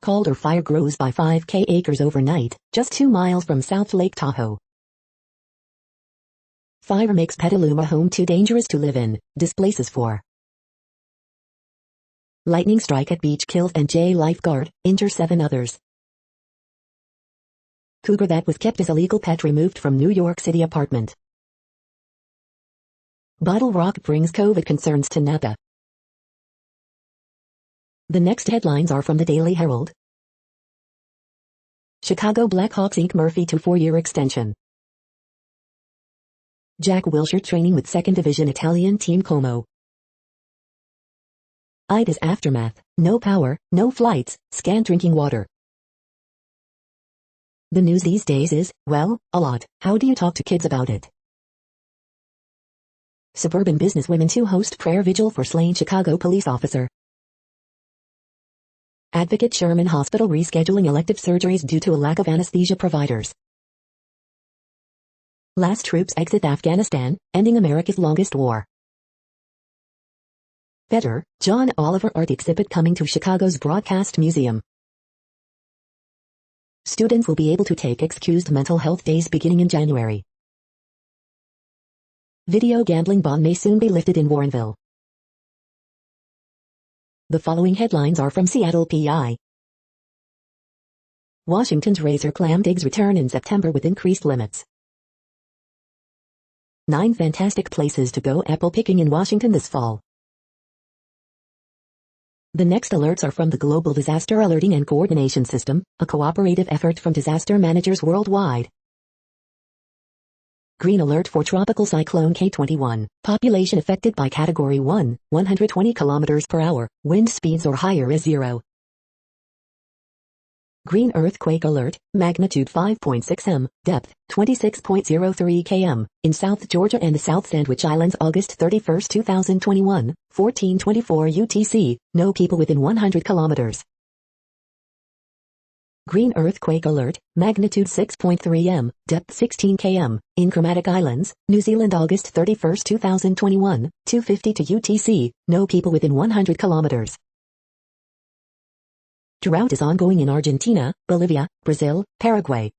Calder fire grows by 5K acres overnight, just 2 miles from South Lake Tahoe. Fire makes Petaluma home too dangerous to live in, displaces 4. Lightning strike at beach killed NJ lifeguard, injure 7 others. Cougar that was kept as a legal pet removed from New York City apartment. Bottle Rock brings COVID concerns to Napa. The next headlines are from the Daily Herald. Chicago Blackhawks ink Murphy to 4-year extension. Jack Wilshere training with 2nd Division Italian team Como. Ida's aftermath, no power, no flights, scant drinking water. The news these days is, well, a lot. How do you talk to kids about it? Suburban businesswomen to host prayer vigil for slain Chicago police officer. Advocate Sherman Hospital rescheduling elective surgeries due to a lack of anesthesia providers. Last troops exit Afghanistan, ending America's longest war. Better, John Oliver art exhibit coming to Chicago's Broadcast Museum. Students will be able to take excused mental health days beginning in January. Video gambling ban may soon be lifted in Warrenville. The following headlines are from Seattle PI. Washington's razor clam digs return in September with increased limits. 9 fantastic places to go apple picking in Washington this fall. The next alerts are from the Global Disaster Alerting and Coordination System, a cooperative effort from disaster managers worldwide. Green alert for Tropical Cyclone K21, population affected by Category 1, 120 km per hour, wind speeds or higher is 0. Green earthquake alert, magnitude 5.6 m, depth 26.03 km, in South Georgia and the South Sandwich Islands August 31, 2021, 14:24 UTC, no people within 100 kilometers. Green earthquake alert, magnitude 6.3 m, depth 16 km, in Kermadec Islands, New Zealand August 31, 2021, 2:52 UTC, no people within 100 kilometers. Drought is ongoing in Argentina, Bolivia, Brazil, Paraguay.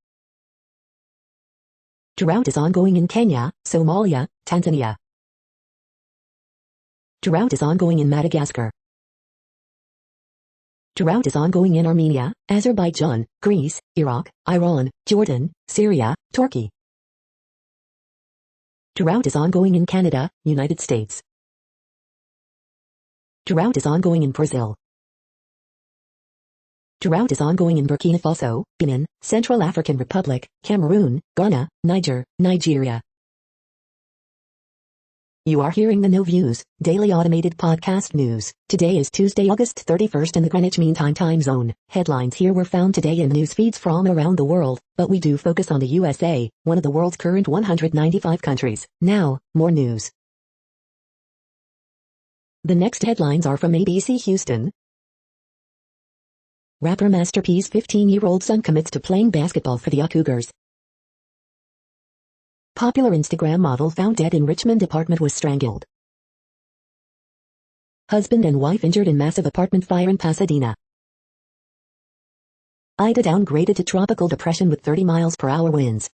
Drought is ongoing in Kenya, Somalia, Tanzania. Drought is ongoing in Madagascar. Drought is ongoing in Armenia, Azerbaijan, Greece, Iraq, Iran, Jordan, Syria, Turkey. Drought is ongoing in Canada, United States. Drought is ongoing in Brazil. Drought is ongoing in Burkina Faso, Benin, Central African Republic, Cameroon, Ghana, Niger, Nigeria. You are hearing the No Views, daily automated podcast news. Today is Tuesday, August 31st in the Greenwich Mean Time zone. Headlines here were found today in news feeds from around the world, but we do focus on the USA, one of the world's current 195 countries. Now, more news. The next headlines are from ABC Houston. Rapper Master P's 15-year-old son commits to playing basketball for the Cougars. Popular Instagram model found dead in Richmond apartment was strangled. Husband and wife injured in massive apartment fire in Pasadena. Ida downgraded to tropical depression with 30 miles per hour winds.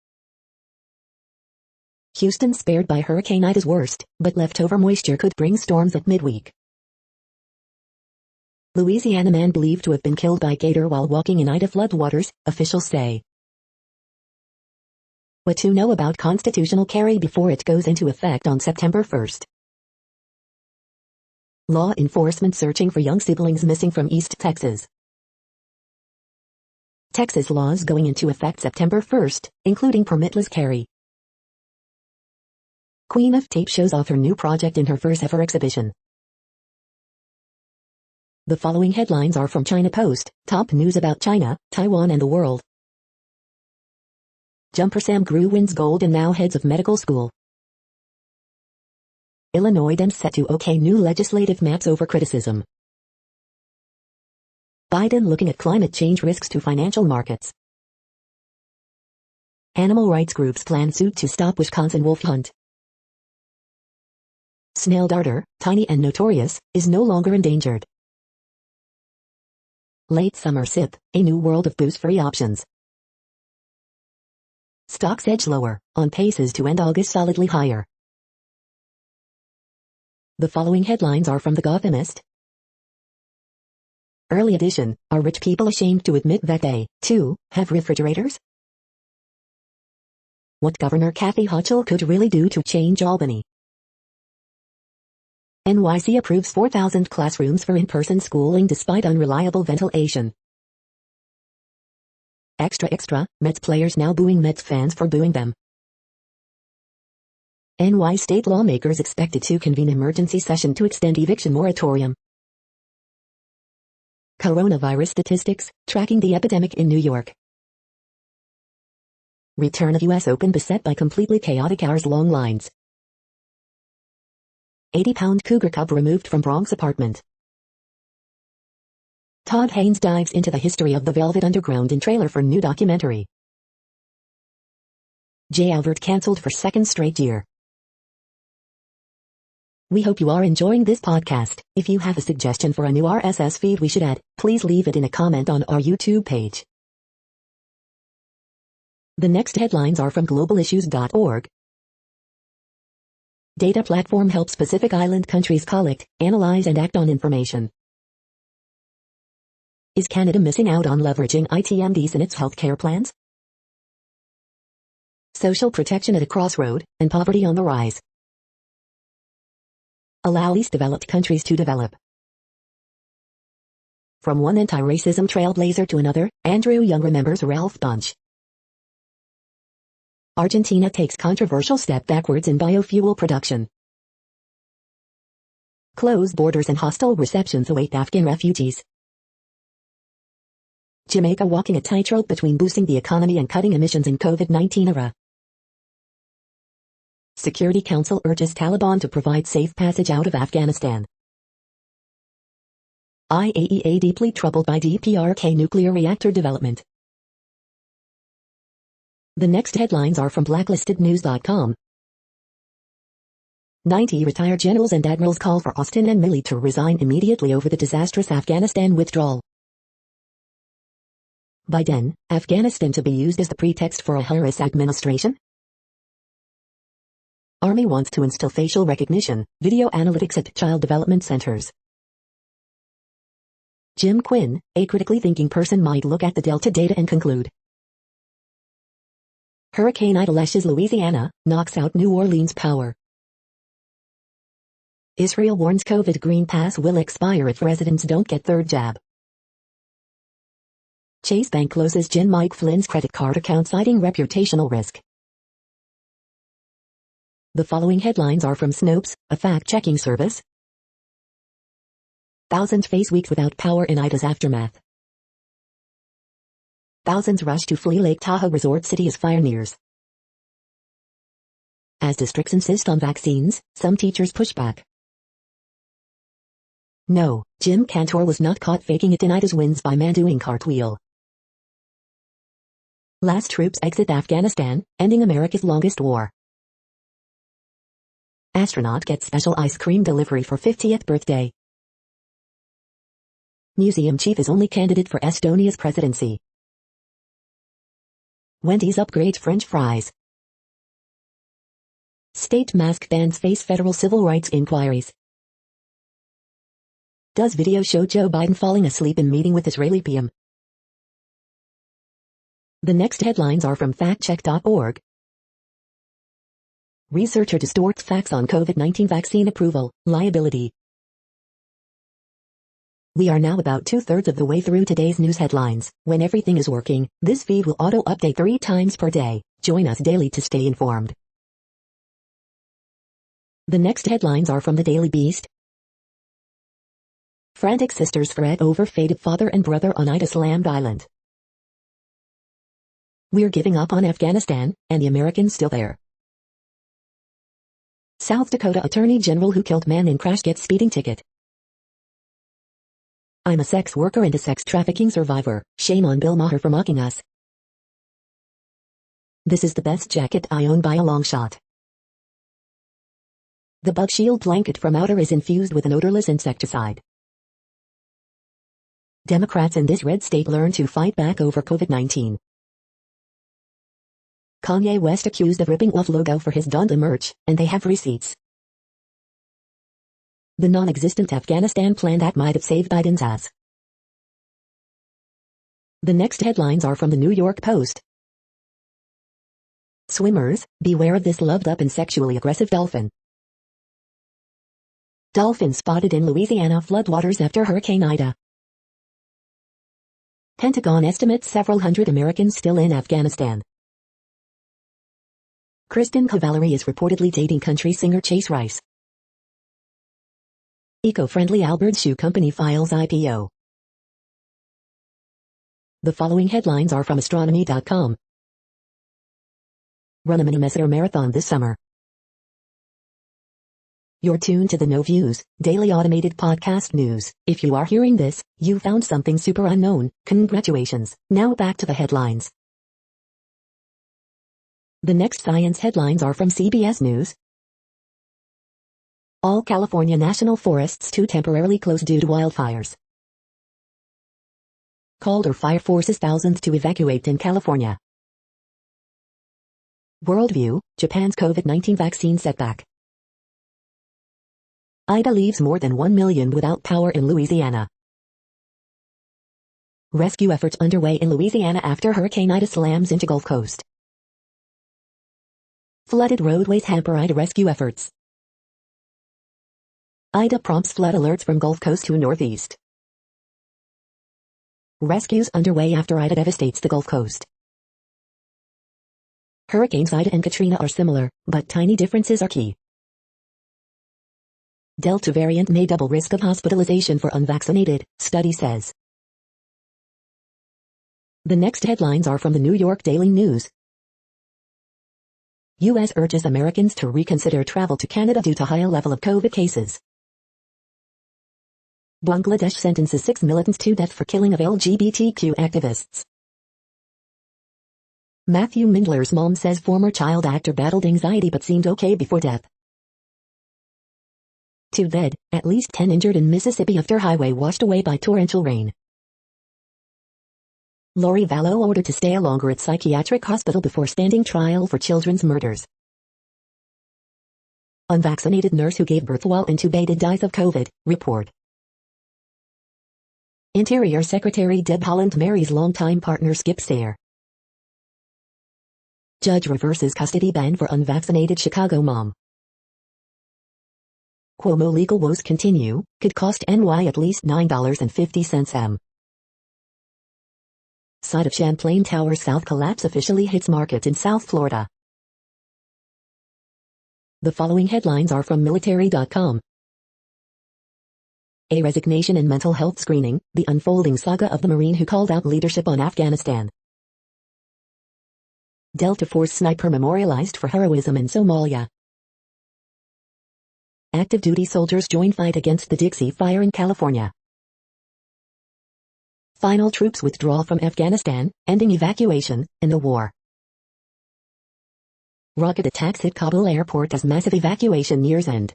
Houston spared by Hurricane Ida's worst, but leftover moisture could bring storms at midweek. Louisiana man believed to have been killed by gator while walking in Ida floodwaters, officials say. What to know about constitutional carry before it goes into effect on September 1st. Law enforcement searching for young siblings missing from East Texas. Texas laws going into effect September 1st, including permitless carry. Queen of Tape shows off her new project in her first ever exhibition. The following headlines are from China Post, top news about China, Taiwan and the world. Jumper Sam Grew wins gold and now heads of medical school. Illinois Dems set to okay new legislative maps over criticism. Biden looking at climate change risks to financial markets. Animal rights groups plan suit to stop Wisconsin wolf hunt. Snail darter, tiny and notorious, is no longer endangered. Late summer sip, a new world of booze-free options. Stocks edge lower, on paces to end August solidly higher. The following headlines are from The Gothamist. Early edition, are rich people ashamed to admit that they, too, have refrigerators? What Governor Kathy Hochul could really do to change Albany. NYC approves 4,000 classrooms for in-person schooling despite unreliable ventilation. Extra, Mets players now booing Mets fans for booing them. NY state lawmakers expected to convene emergency session to extend eviction moratorium. Coronavirus statistics, tracking the epidemic in New York. Return of U.S. Open beset by completely chaotic hours-long lines. 80-pound cougar cub removed from Bronx apartment. Todd Haynes dives into the history of the Velvet Underground in trailer for new documentary. Jay Albert cancelled for second straight year. We hope you are enjoying this podcast. If you have a suggestion for a new RSS feed we should add, please leave it in a comment on our YouTube page. The next headlines are from globalissues.org. Data platform helps Pacific Island countries collect, analyze and act on information. Is Canada missing out on leveraging ITMDs in its healthcare plans? Social protection at a crossroad, and poverty on the rise. Allow least developed countries to develop. From one anti-racism trailblazer to another, Andrew Young remembers Ralph Bunche. Argentina takes controversial step backwards in biofuel production. Closed borders and hostile receptions await Afghan refugees. Jamaica walking a tightrope between boosting the economy and cutting emissions in COVID-19 era. Security Council urges Taliban to provide safe passage out of Afghanistan. IAEA deeply troubled by DPRK nuclear reactor development. The next headlines are from blacklistednews.com. 90 retired generals and admirals call for Austin and Milley to resign immediately over the disastrous Afghanistan withdrawal. Biden, Afghanistan to be used as the pretext for a Harris administration? Army wants to instill facial recognition, video analytics at child development centers. Jim Quinn, a critically thinking person, might look at the Delta data and conclude. Hurricane Ida lashes Louisiana, knocks out New Orleans power. Israel warns COVID Green Pass will expire if residents don't get third jab. Chase Bank closes Jen Mike Flynn's credit card account citing reputational risk. The following headlines are from Snopes, a fact-checking service. Thousands face weeks without power in Ida's aftermath. Thousands rush to flee Lake Tahoe resort city as fire nears. As districts insist on vaccines, some teachers push back. No, Jim Cantor was not caught faking it in Ida's wins by man doing cartwheel. Last troops exit Afghanistan, ending America's longest war. Astronaut gets special ice cream delivery for 50th birthday. Museum chief is only candidate for Estonia's presidency. Wendy's upgrades French fries. State mask bans face federal civil rights inquiries. Does video show Joe Biden falling asleep in meeting with Israeli PM? The next headlines are from factcheck.org. Researcher distorts facts on COVID-19 vaccine approval, liability. We are now about 2/3 of the way through today's news headlines. When everything is working, this feed will auto-update 3 times per day. Join us daily to stay informed. The next headlines are from the Daily Beast. Frantic sisters fret over fate of father and brother on Ida slammed island. We're giving up on Afghanistan, and the Americans still there. South Dakota Attorney General who killed man in crash gets speeding ticket. I'm a sex worker and a sex trafficking survivor. Shame on Bill Maher for mocking us. This is the best jacket I own by a long shot. The bug shield blanket from Outer is infused with an odorless insecticide. Democrats in this red state learn to fight back over COVID-19. Kanye West accused of ripping off logo for his Donda merch, and they have receipts. The non-existent Afghanistan plan that might have saved Biden's ass. The next headlines are from the New York Post. Swimmers, beware of this loved-up and sexually aggressive dolphin. Dolphin spotted in Louisiana floodwaters after Hurricane Ida. Pentagon estimates several hundred Americans still in Afghanistan. Kristen Cavallari is reportedly dating country singer Chase Rice. Eco-friendly Alberts shoe company files IPO. The following headlines are from astronomy.com. Run a Minnesota marathon this summer. You're tuned to the No Views, daily automated podcast news. If you are hearing this, you found something super unknown. Congratulations. Now back to the headlines. The next science headlines are from CBS News. All California national forests to temporarily close due to wildfires. Calder fire forces thousands to evacuate in California. Worldview, Japan's COVID-19 vaccine setback. Ida leaves more than 1 million without power in Louisiana. Rescue efforts underway in Louisiana after Hurricane Ida slams into Gulf Coast. Flooded roadways hamper Ida rescue efforts. Ida prompts flood alerts from Gulf Coast to Northeast. Rescues underway after Ida devastates the Gulf Coast. Hurricanes Ida and Katrina are similar, but tiny differences are key. Delta variant may double risk of hospitalization for unvaccinated, study says. The next headlines are from the New York Daily News. U.S. urges Americans to reconsider travel to Canada due to higher level of COVID cases. Bangladesh sentences 6 militants to death for killing of LGBTQ activists. Matthew Mindler's mom says former child actor battled anxiety but seemed okay before death. 2 dead, at least 10 injured in Mississippi after highway washed away by torrential rain. Lori Vallow ordered to stay longer at psychiatric hospital before standing trial for children's murders. Unvaccinated nurse who gave birth while intubated dies of COVID, report. Interior Secretary Deb Haaland marries longtime partner Skip Stair. Judge reverses custody ban for unvaccinated Chicago mom. Cuomo legal woes continue, could cost NY at least $9.50 m. Site of Champlain Tower South collapse officially hits markets in South Florida. The following headlines are from military.com. A resignation and mental health screening, the unfolding saga of the Marine who called out leadership on Afghanistan. Delta Force sniper memorialized for heroism in Somalia. Active duty soldiers join fight against the Dixie Fire in California. Final troops withdraw from Afghanistan, ending evacuation in the war. Rocket attacks hit Kabul airport as massive evacuation nears end.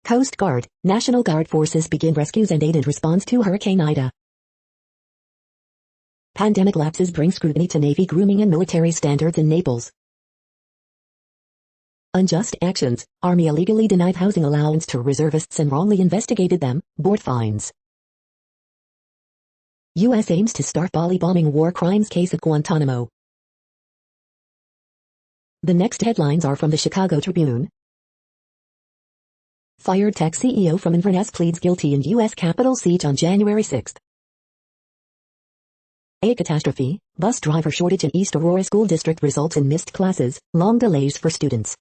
Coast Guard, National Guard forces begin rescues and aid in response to Hurricane Ida. Pandemic lapses bring scrutiny to Navy grooming and military standards in Naples. Unjust actions, Army illegally denied housing allowance to reservists and wrongly investigated them, board fines. U.S. aims to start Bali bombing war crimes case at Guantanamo. The next headlines are from the Chicago Tribune. Fired tech CEO from Inverness pleads guilty in U.S. Capitol siege on January 6. A catastrophe, bus driver shortage in East Aurora School District results in missed classes, long delays for students.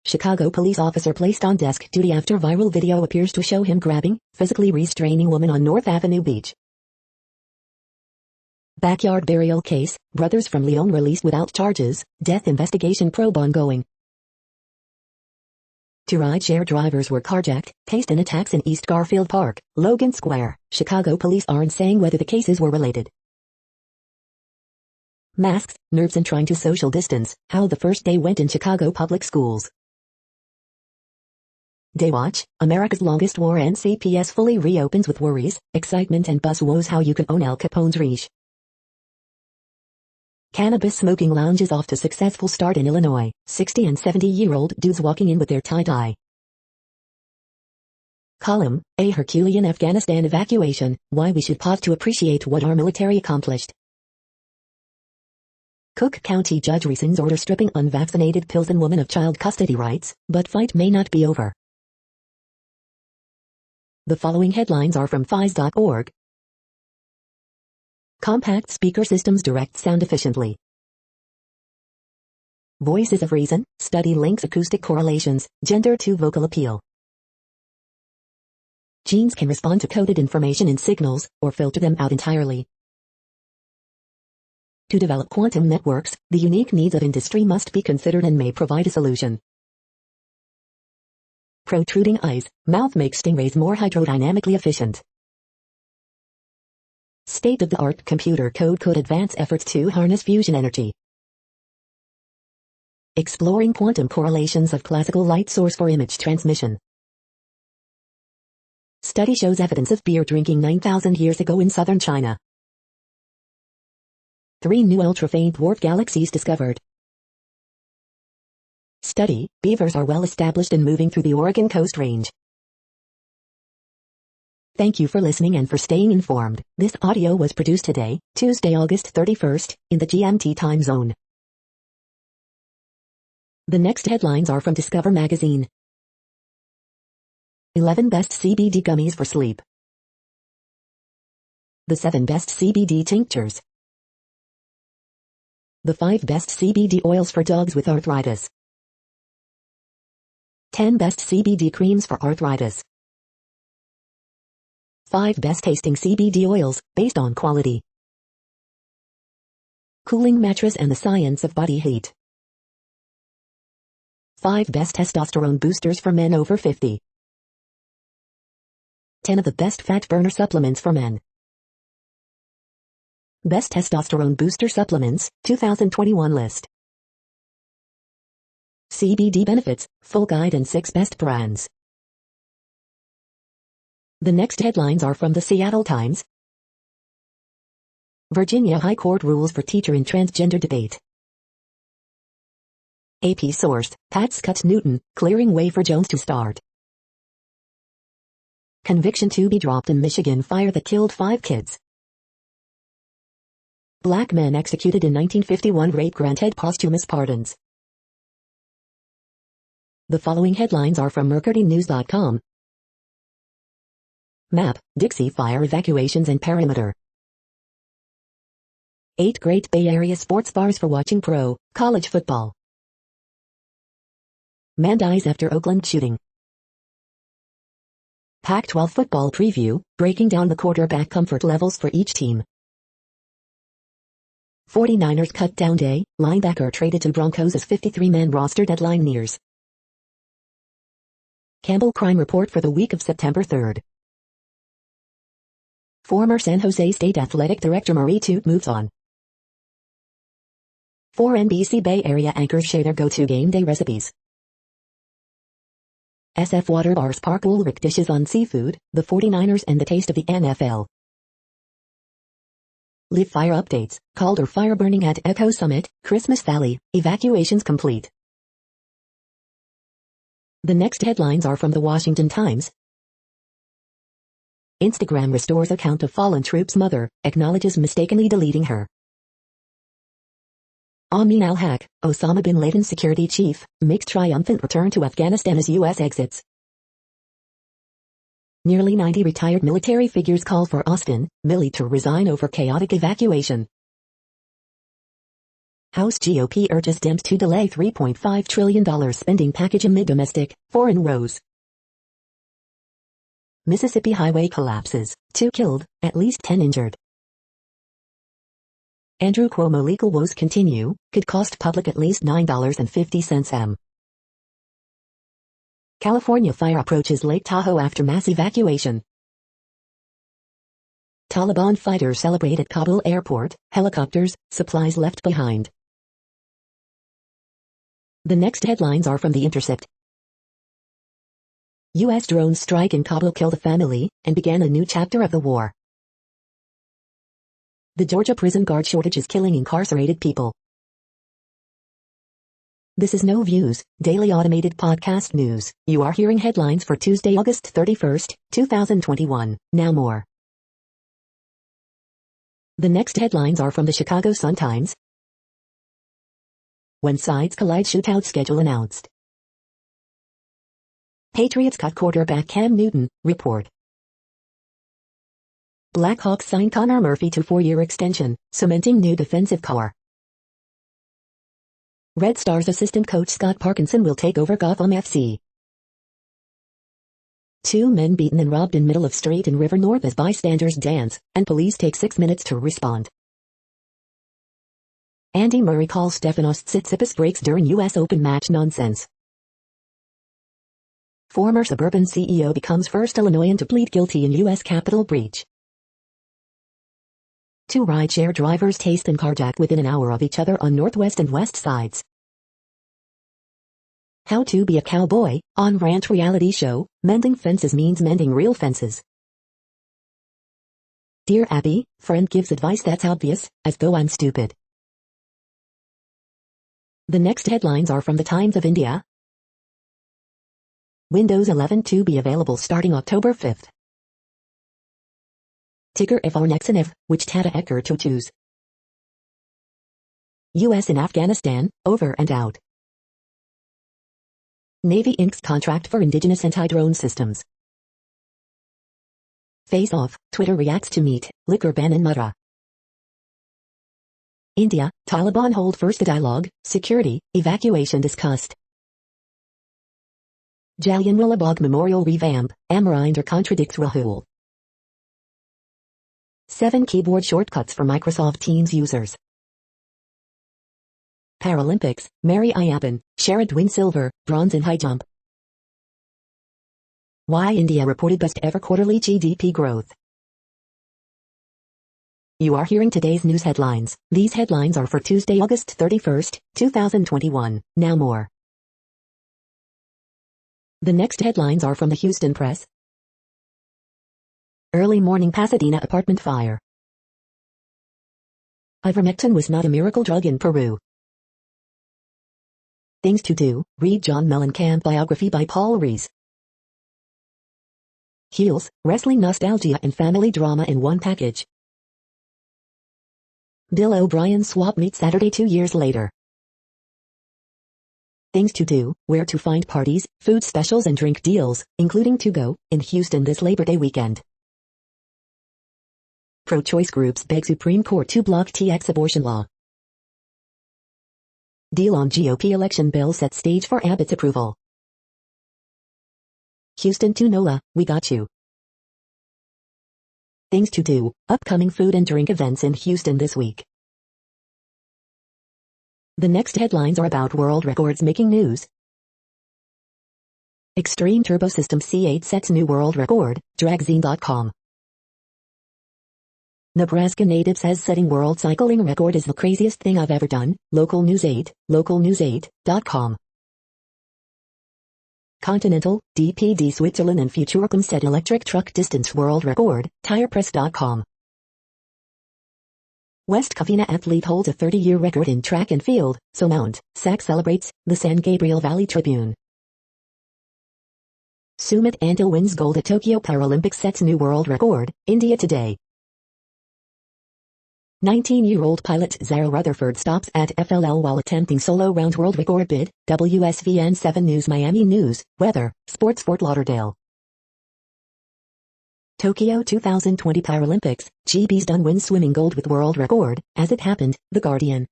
Chicago police officer placed on desk duty after viral video appears to show him grabbing, physically restraining woman on North Avenue Beach. Backyard burial case, brothers from Lyon released without charges, death investigation probe ongoing. Two rideshare drivers were carjacked, cased in attacks in East Garfield Park, Logan Square. Chicago police aren't saying whether the cases were related. Masks, nerves and trying to social distance, how the first day went in Chicago public schools. Daywatch, America's longest war and CPS fully reopens with worries, excitement and bus woes how you can own Al Capone's Reach. Cannabis smoking lounges off to successful start in Illinois, 60 and 70-year-old dudes walking in with their tie-dye. Column, a Herculean Afghanistan evacuation, why we should pause to appreciate what our military accomplished. Cook County judge rescinds order stripping unvaccinated Pilsen woman of child custody rights, but fight may not be over. The following headlines are from FIS.org. Compact speaker systems direct sound efficiently. Voices of Reason, study links acoustic correlations, gender to vocal appeal. Genes can respond to coded information in signals, or filter them out entirely. To develop quantum networks, the unique needs of industry must be considered and may provide a solution. Protruding eyes, mouth makes stingrays more hydrodynamically efficient. State-of-the-art computer code could advance efforts to harness fusion energy. Exploring quantum correlations of classical light source for image transmission. Study shows evidence of beer drinking 9,000 years ago in southern China. 3 new ultra-faint dwarf galaxies discovered. Study, beavers are well established in moving through the Oregon Coast Range. Thank you for listening and for staying informed. This audio was produced today, Tuesday, August 31st, in the GMT time zone. The next headlines are from Discover magazine. 11 best CBD gummies for sleep. The 7 best CBD tinctures. The 5 best CBD oils for dogs with arthritis. 10 best CBD creams for arthritis. 5 best tasting CBD oils, based on quality. Cooling mattress and the science of body heat. 5 best testosterone boosters for men over 50. 10 of the best fat burner supplements for men. Best testosterone booster supplements, 2021 list. CBD benefits, full guide and 6 best brands. The next headlines are from the Seattle Times. Virginia High Court rules for teacher in transgender debate. AP source, Pats cut Newton, clearing way for Jones to start. Conviction to be dropped in Michigan fire that killed 5 kids. Black men executed in 1951 rape granted posthumous pardons. The following headlines are from MercuryNews.com. Map, Dixie Fire evacuations and perimeter. 8 great Bay Area sports bars for watching pro, college football. Man dies after Oakland shooting. Pac-12 football preview, breaking down the quarterback comfort levels for each team. 49ers cut down day, linebacker traded to Broncos as 53-man roster deadline nears. Campbell crime report for the week of September 3rd. Former San Jose State athletic director Marie Toot moves on. 4 NBC Bay Area anchors share their go-to game day recipes. SF Water Bars Park Ulrich dishes on seafood, the 49ers and the taste of the NFL. Live fire updates, Calder fire burning at Echo Summit, Christmas Valley, evacuations complete. The next headlines are from the Washington Times. Instagram restores account of fallen troops' mother, acknowledges mistakenly deleting her. Amin al-Haq, Osama bin Laden's security chief, makes triumphant return to Afghanistan as U.S. exits. Nearly 90 retired military figures call for Austin, Milley to resign over chaotic evacuation. House GOP urges Dems to delay $3.5 trillion spending package amid domestic, foreign woes. Mississippi highway collapses, 2 killed, at least 10 injured. Andrew Cuomo legal woes continue, could cost public at least $9.50 m. California fire approaches Lake Tahoe after mass evacuation. Taliban fighters celebrate at Kabul airport, helicopters, supplies left behind. The next headlines are from The Intercept. U.S. drone strike in Kabul killed a family, and began a new chapter of the war. The Georgia prison guard shortage is killing incarcerated people. This is No Views, daily automated podcast news. You are hearing headlines for Tuesday, August 31st, 2021. Now more. The next headlines are from the Chicago Sun-Times. When sides collide, shootout schedule announced. Patriots cut quarterback Cam Newton, report. Blackhawks sign Connor Murphy to 4-year extension, cementing new defensive core. Red Stars assistant coach Scott Parkinson will take over Gotham FC. 2 men beaten and robbed in middle of street in River North as bystanders dance, and police take 6 minutes to respond. Andy Murray calls Stefanos Tsitsipas breaks during U.S. Open match nonsense. Former Suburban CEO becomes first Illinoisan to plead guilty in U.S. Capitol breach. 2 rideshare drivers taste and carjack within an hour of each other on Northwest and West sides. How to be a cowboy, on Ranch reality show, mending fences means mending real fences. Dear Abby, friend gives advice that's obvious, as though I'm stupid. The next headlines are from the Times of India. Windows 11 to be available starting October 5th. Tigger F-Nexinev, which Tata Ecker to choose. U.S. in Afghanistan, over and out. Navy inks contract for indigenous anti-drone systems. Face off, Twitter reacts to meat, liquor ban in Mathura. India, Taliban hold first dialogue, security, evacuation discussed. Jallianwala Bagh Memorial revamp, Amarinder contradicts Rahul. 7 keyboard shortcuts for Microsoft Teams users. Paralympics, Mary Ayappan, Sharad win silver, bronze in high jump. Why India reported best ever quarterly GDP growth. You are hearing today's news headlines. These headlines are for Tuesday, August 31st, 2021. Now more. The next headlines are from the Houston Press. Early morning Pasadena apartment fire. Ivermectin was not a miracle drug in Peru. Things to do, read John Mellencamp biography by Paul Rees. Heels, wrestling nostalgia and family drama in one package. Bill O'Brien swap meet Saturday 2 years later. Things to do, where to find parties, food specials and drink deals, including to go, in Houston this Labor Day weekend. Pro-choice groups beg Supreme Court to block TX abortion law. Deal on GOP election bill sets stage for Abbott's approval. Houston to NOLA, we got you. Things to do, upcoming food and drink events in Houston this week. The next headlines are about world records making news. Extreme Turbo System C8 sets new world record, dragzine.com. Nebraska native says setting world cycling record is the craziest thing I've ever done, Local News 8, localnews8.com. Continental, DPD Switzerland and Futuricum set electric truck distance world record, tirepress.com. West Covina athlete holds a 30-year record in track and field, so Mount Sac celebrates, the San Gabriel Valley Tribune. Sumit Antil wins gold at Tokyo Paralympics sets new world record, India Today. 19-year-old pilot Zara Rutherford stops at FLL while attempting solo round world record bid, WSVN 7 News Miami News, Weather, Sports Fort Lauderdale. Tokyo 2020 Paralympics, GB's done wins swimming gold with world record, as it happened, The Guardian.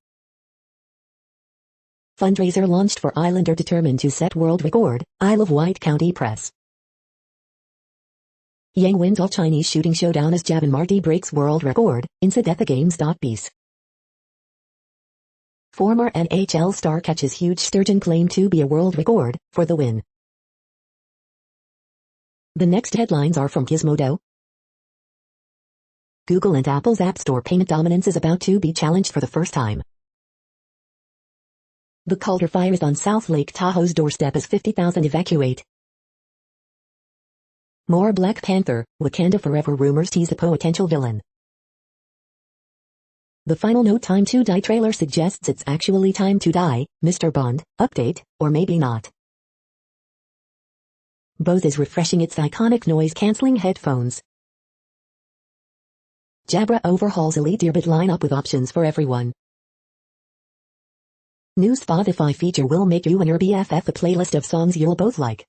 Fundraiser launched for Islander determined to set world record, Isle of Wight County Press. Yang wins all Chinese shooting showdown as Javin Marti breaks world record, Insadetthegames.biz. Former NHL star catches huge sturgeon claim to be a world record, for the win. The next headlines are from Gizmodo. Google and Apple's App Store payment dominance is about to be challenged for the first time. The Calder fire is on South Lake Tahoe's doorstep as 50,000 evacuate. More Black Panther, Wakanda Forever rumors tease a potential villain. The final No Time to Die trailer suggests it's actually time to die, Mr. Bond, update, or maybe not. Bose is refreshing its iconic noise-canceling headphones. Jabra overhauls Elite Earbud lineup with options for everyone. New Spotify feature will make you and your BFF a playlist of songs you'll both like.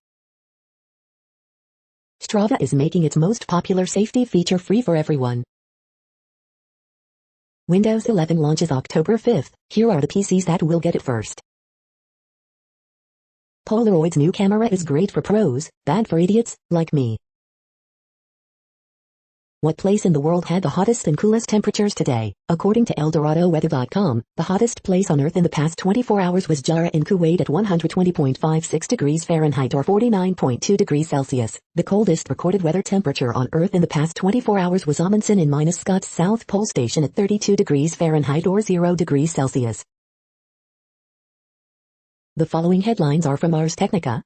Strava is making its most popular safety feature free for everyone. Windows 11 launches October 5th, here are the PCs that will get it first. Polaroid's new camera is great for pros, bad for idiots, like me. What place in the world had the hottest and coolest temperatures today? According to ElDoradoWeather.com, the hottest place on Earth in the past 24 hours was Jarrah in Kuwait at 120.56 degrees Fahrenheit or 49.2 degrees Celsius. The coldest recorded weather temperature on Earth in the past 24 hours was Amundsen in Scott's South Pole Station at 32 degrees Fahrenheit or 0 degrees Celsius. The following headlines are from Ars Technica.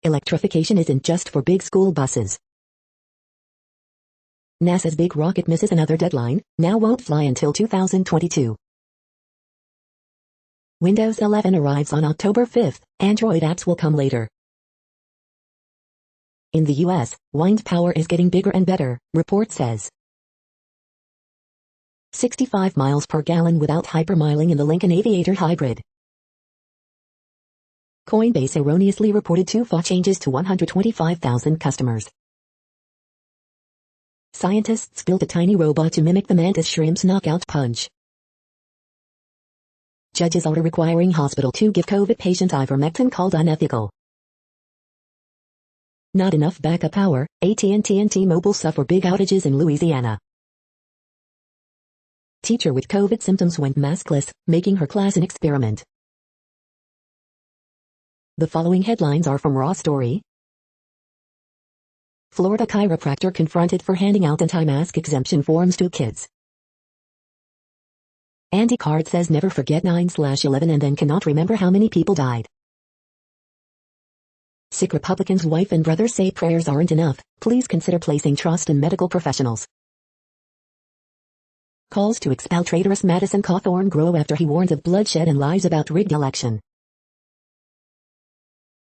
Electrification isn't just for big school buses. NASA's big rocket misses another deadline, now won't fly until 2022. Windows 11 arrives on October 5th, Android apps will come later. In the US, wind power is getting bigger and better, report says. 65 miles per gallon without hypermiling in the Lincoln Aviator Hybrid. Coinbase erroneously reported 2 FA changes to 125,000 customers. Scientists built a tiny robot to mimic the mantis shrimp's knockout punch. Judges order requiring hospital to give COVID patient ivermectin called unethical. Not enough backup power, AT&T and T-Mobile suffer big outages in Louisiana. Teacher with COVID symptoms went maskless, making her class an experiment. The following headlines are from Raw Story. Florida chiropractor confronted for handing out anti-mask exemption forms to kids. Andy Card says never forget 9/11 and then cannot remember how many people died. Sick Republican's wife and brother say prayers aren't enough. Please consider placing trust in medical professionals. Calls to expel traitorous Madison Cawthorn grow after he warns of bloodshed and lies about rigged election.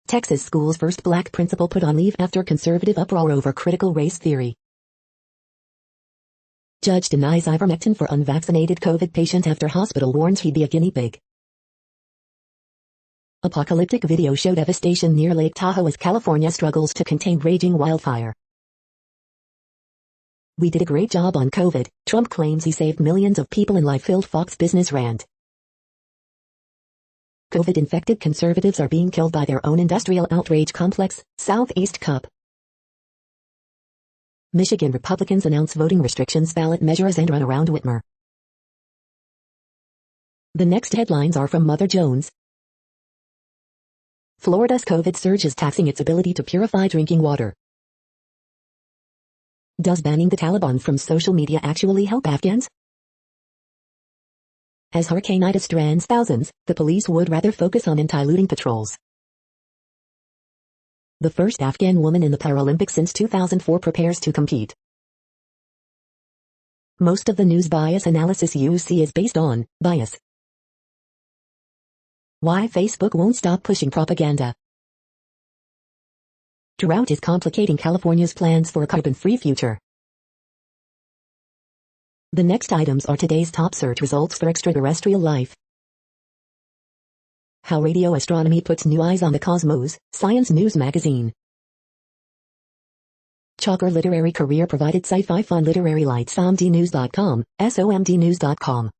Texas school's first black principal put on leave after conservative uproar over critical race theory. Judge denies ivermectin for unvaccinated COVID patient after hospital warns he'd be a guinea pig. Apocalyptic video show devastation near Lake Tahoe as California struggles to contain raging wildfire. We did a great job on COVID, Trump claims he saved millions of people in life-filled Fox Business rant. COVID-infected conservatives are being killed by their own industrial outrage complex, Southeast Cup. Michigan Republicans announce voting restrictions ballot measures and run around Whitmer. The next headlines are from Mother Jones. Florida's COVID surge is taxing its ability to purify drinking water. Does banning the Taliban from social media actually help Afghans? As Hurricane Ida strands thousands, the police would rather focus on anti-looting patrols. The first Afghan woman in the Paralympics since 2004 prepares to compete. Most of the news bias analysis you see is based on bias. Why Facebook won't stop pushing propaganda. Drought is complicating California's plans for a carbon-free future. The next items are today's top search results for extraterrestrial life. How radio astronomy puts new eyes on the cosmos, Science News magazine. Chalker literary career provided sci-fi fun literary lights somdnews.com, somdnews.com.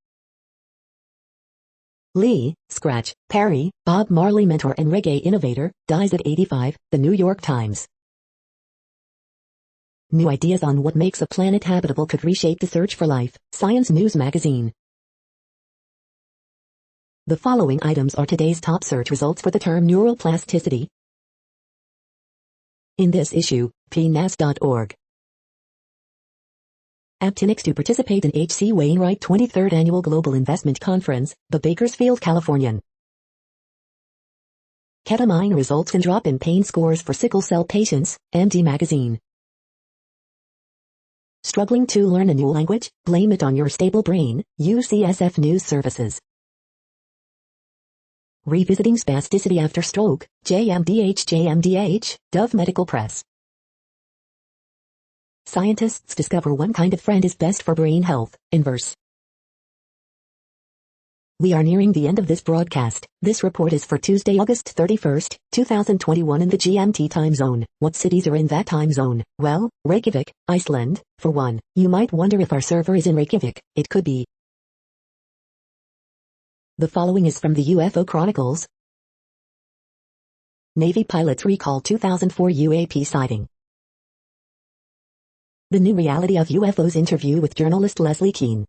Lee, Scratch, Perry, Bob Marley mentor and reggae innovator, dies at 85, The New York Times. New ideas on what makes a planet habitable could reshape the search for life, Science News magazine. The following items are today's top search results for the term neuroplasticity. In this issue, pnas.org. Aptinics to participate in H.C. Wainwright 23rd Annual Global Investment Conference, the Bakersfield, Californian. Ketamine results in drop in pain scores for sickle cell patients, MD Magazine. Struggling to learn a new language? Blame it on your stable brain, UCSF News Services. Revisiting spasticity after stroke, JMDH, Dove Medical Press. Scientists discover one kind of friend is best for brain health, Inverse. We are nearing the end of this broadcast. This report is for Tuesday, August 31st, 2021 in the GMT time zone. What cities are in that time zone? Well, Reykjavik, Iceland, for one. You might wonder if our server is in Reykjavik. It could be. The following is from the UFO Chronicles. Navy pilots recall 2004 UAP sighting. The new reality of UFOs interview with journalist Leslie Kean.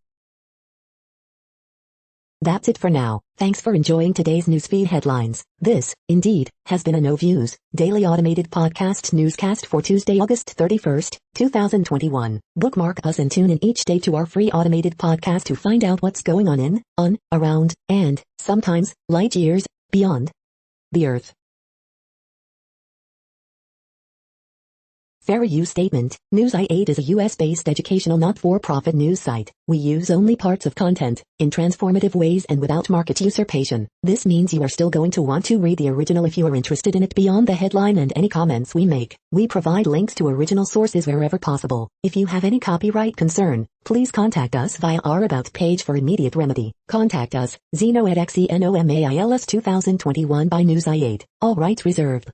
That's it for now. Thanks for enjoying today's newsfeed headlines. This, indeed, has been a No Views, daily automated podcast newscast for Tuesday, August 31st, 2021. Bookmark us and tune in each day to our free automated podcast to find out what's going on, around, and, sometimes, light years, beyond the Earth. Fair use statement. News i8 is a US-based educational not-for-profit news site. We use only parts of content, in transformative ways and without market usurpation. This means you are still going to want to read the original if you are interested in it beyond the headline and any comments we make. We provide links to original sources wherever possible. If you have any copyright concern, please contact us via our About page for immediate remedy. Contact us, Zeno at XENOMAILS 2021 by News i8. All rights reserved.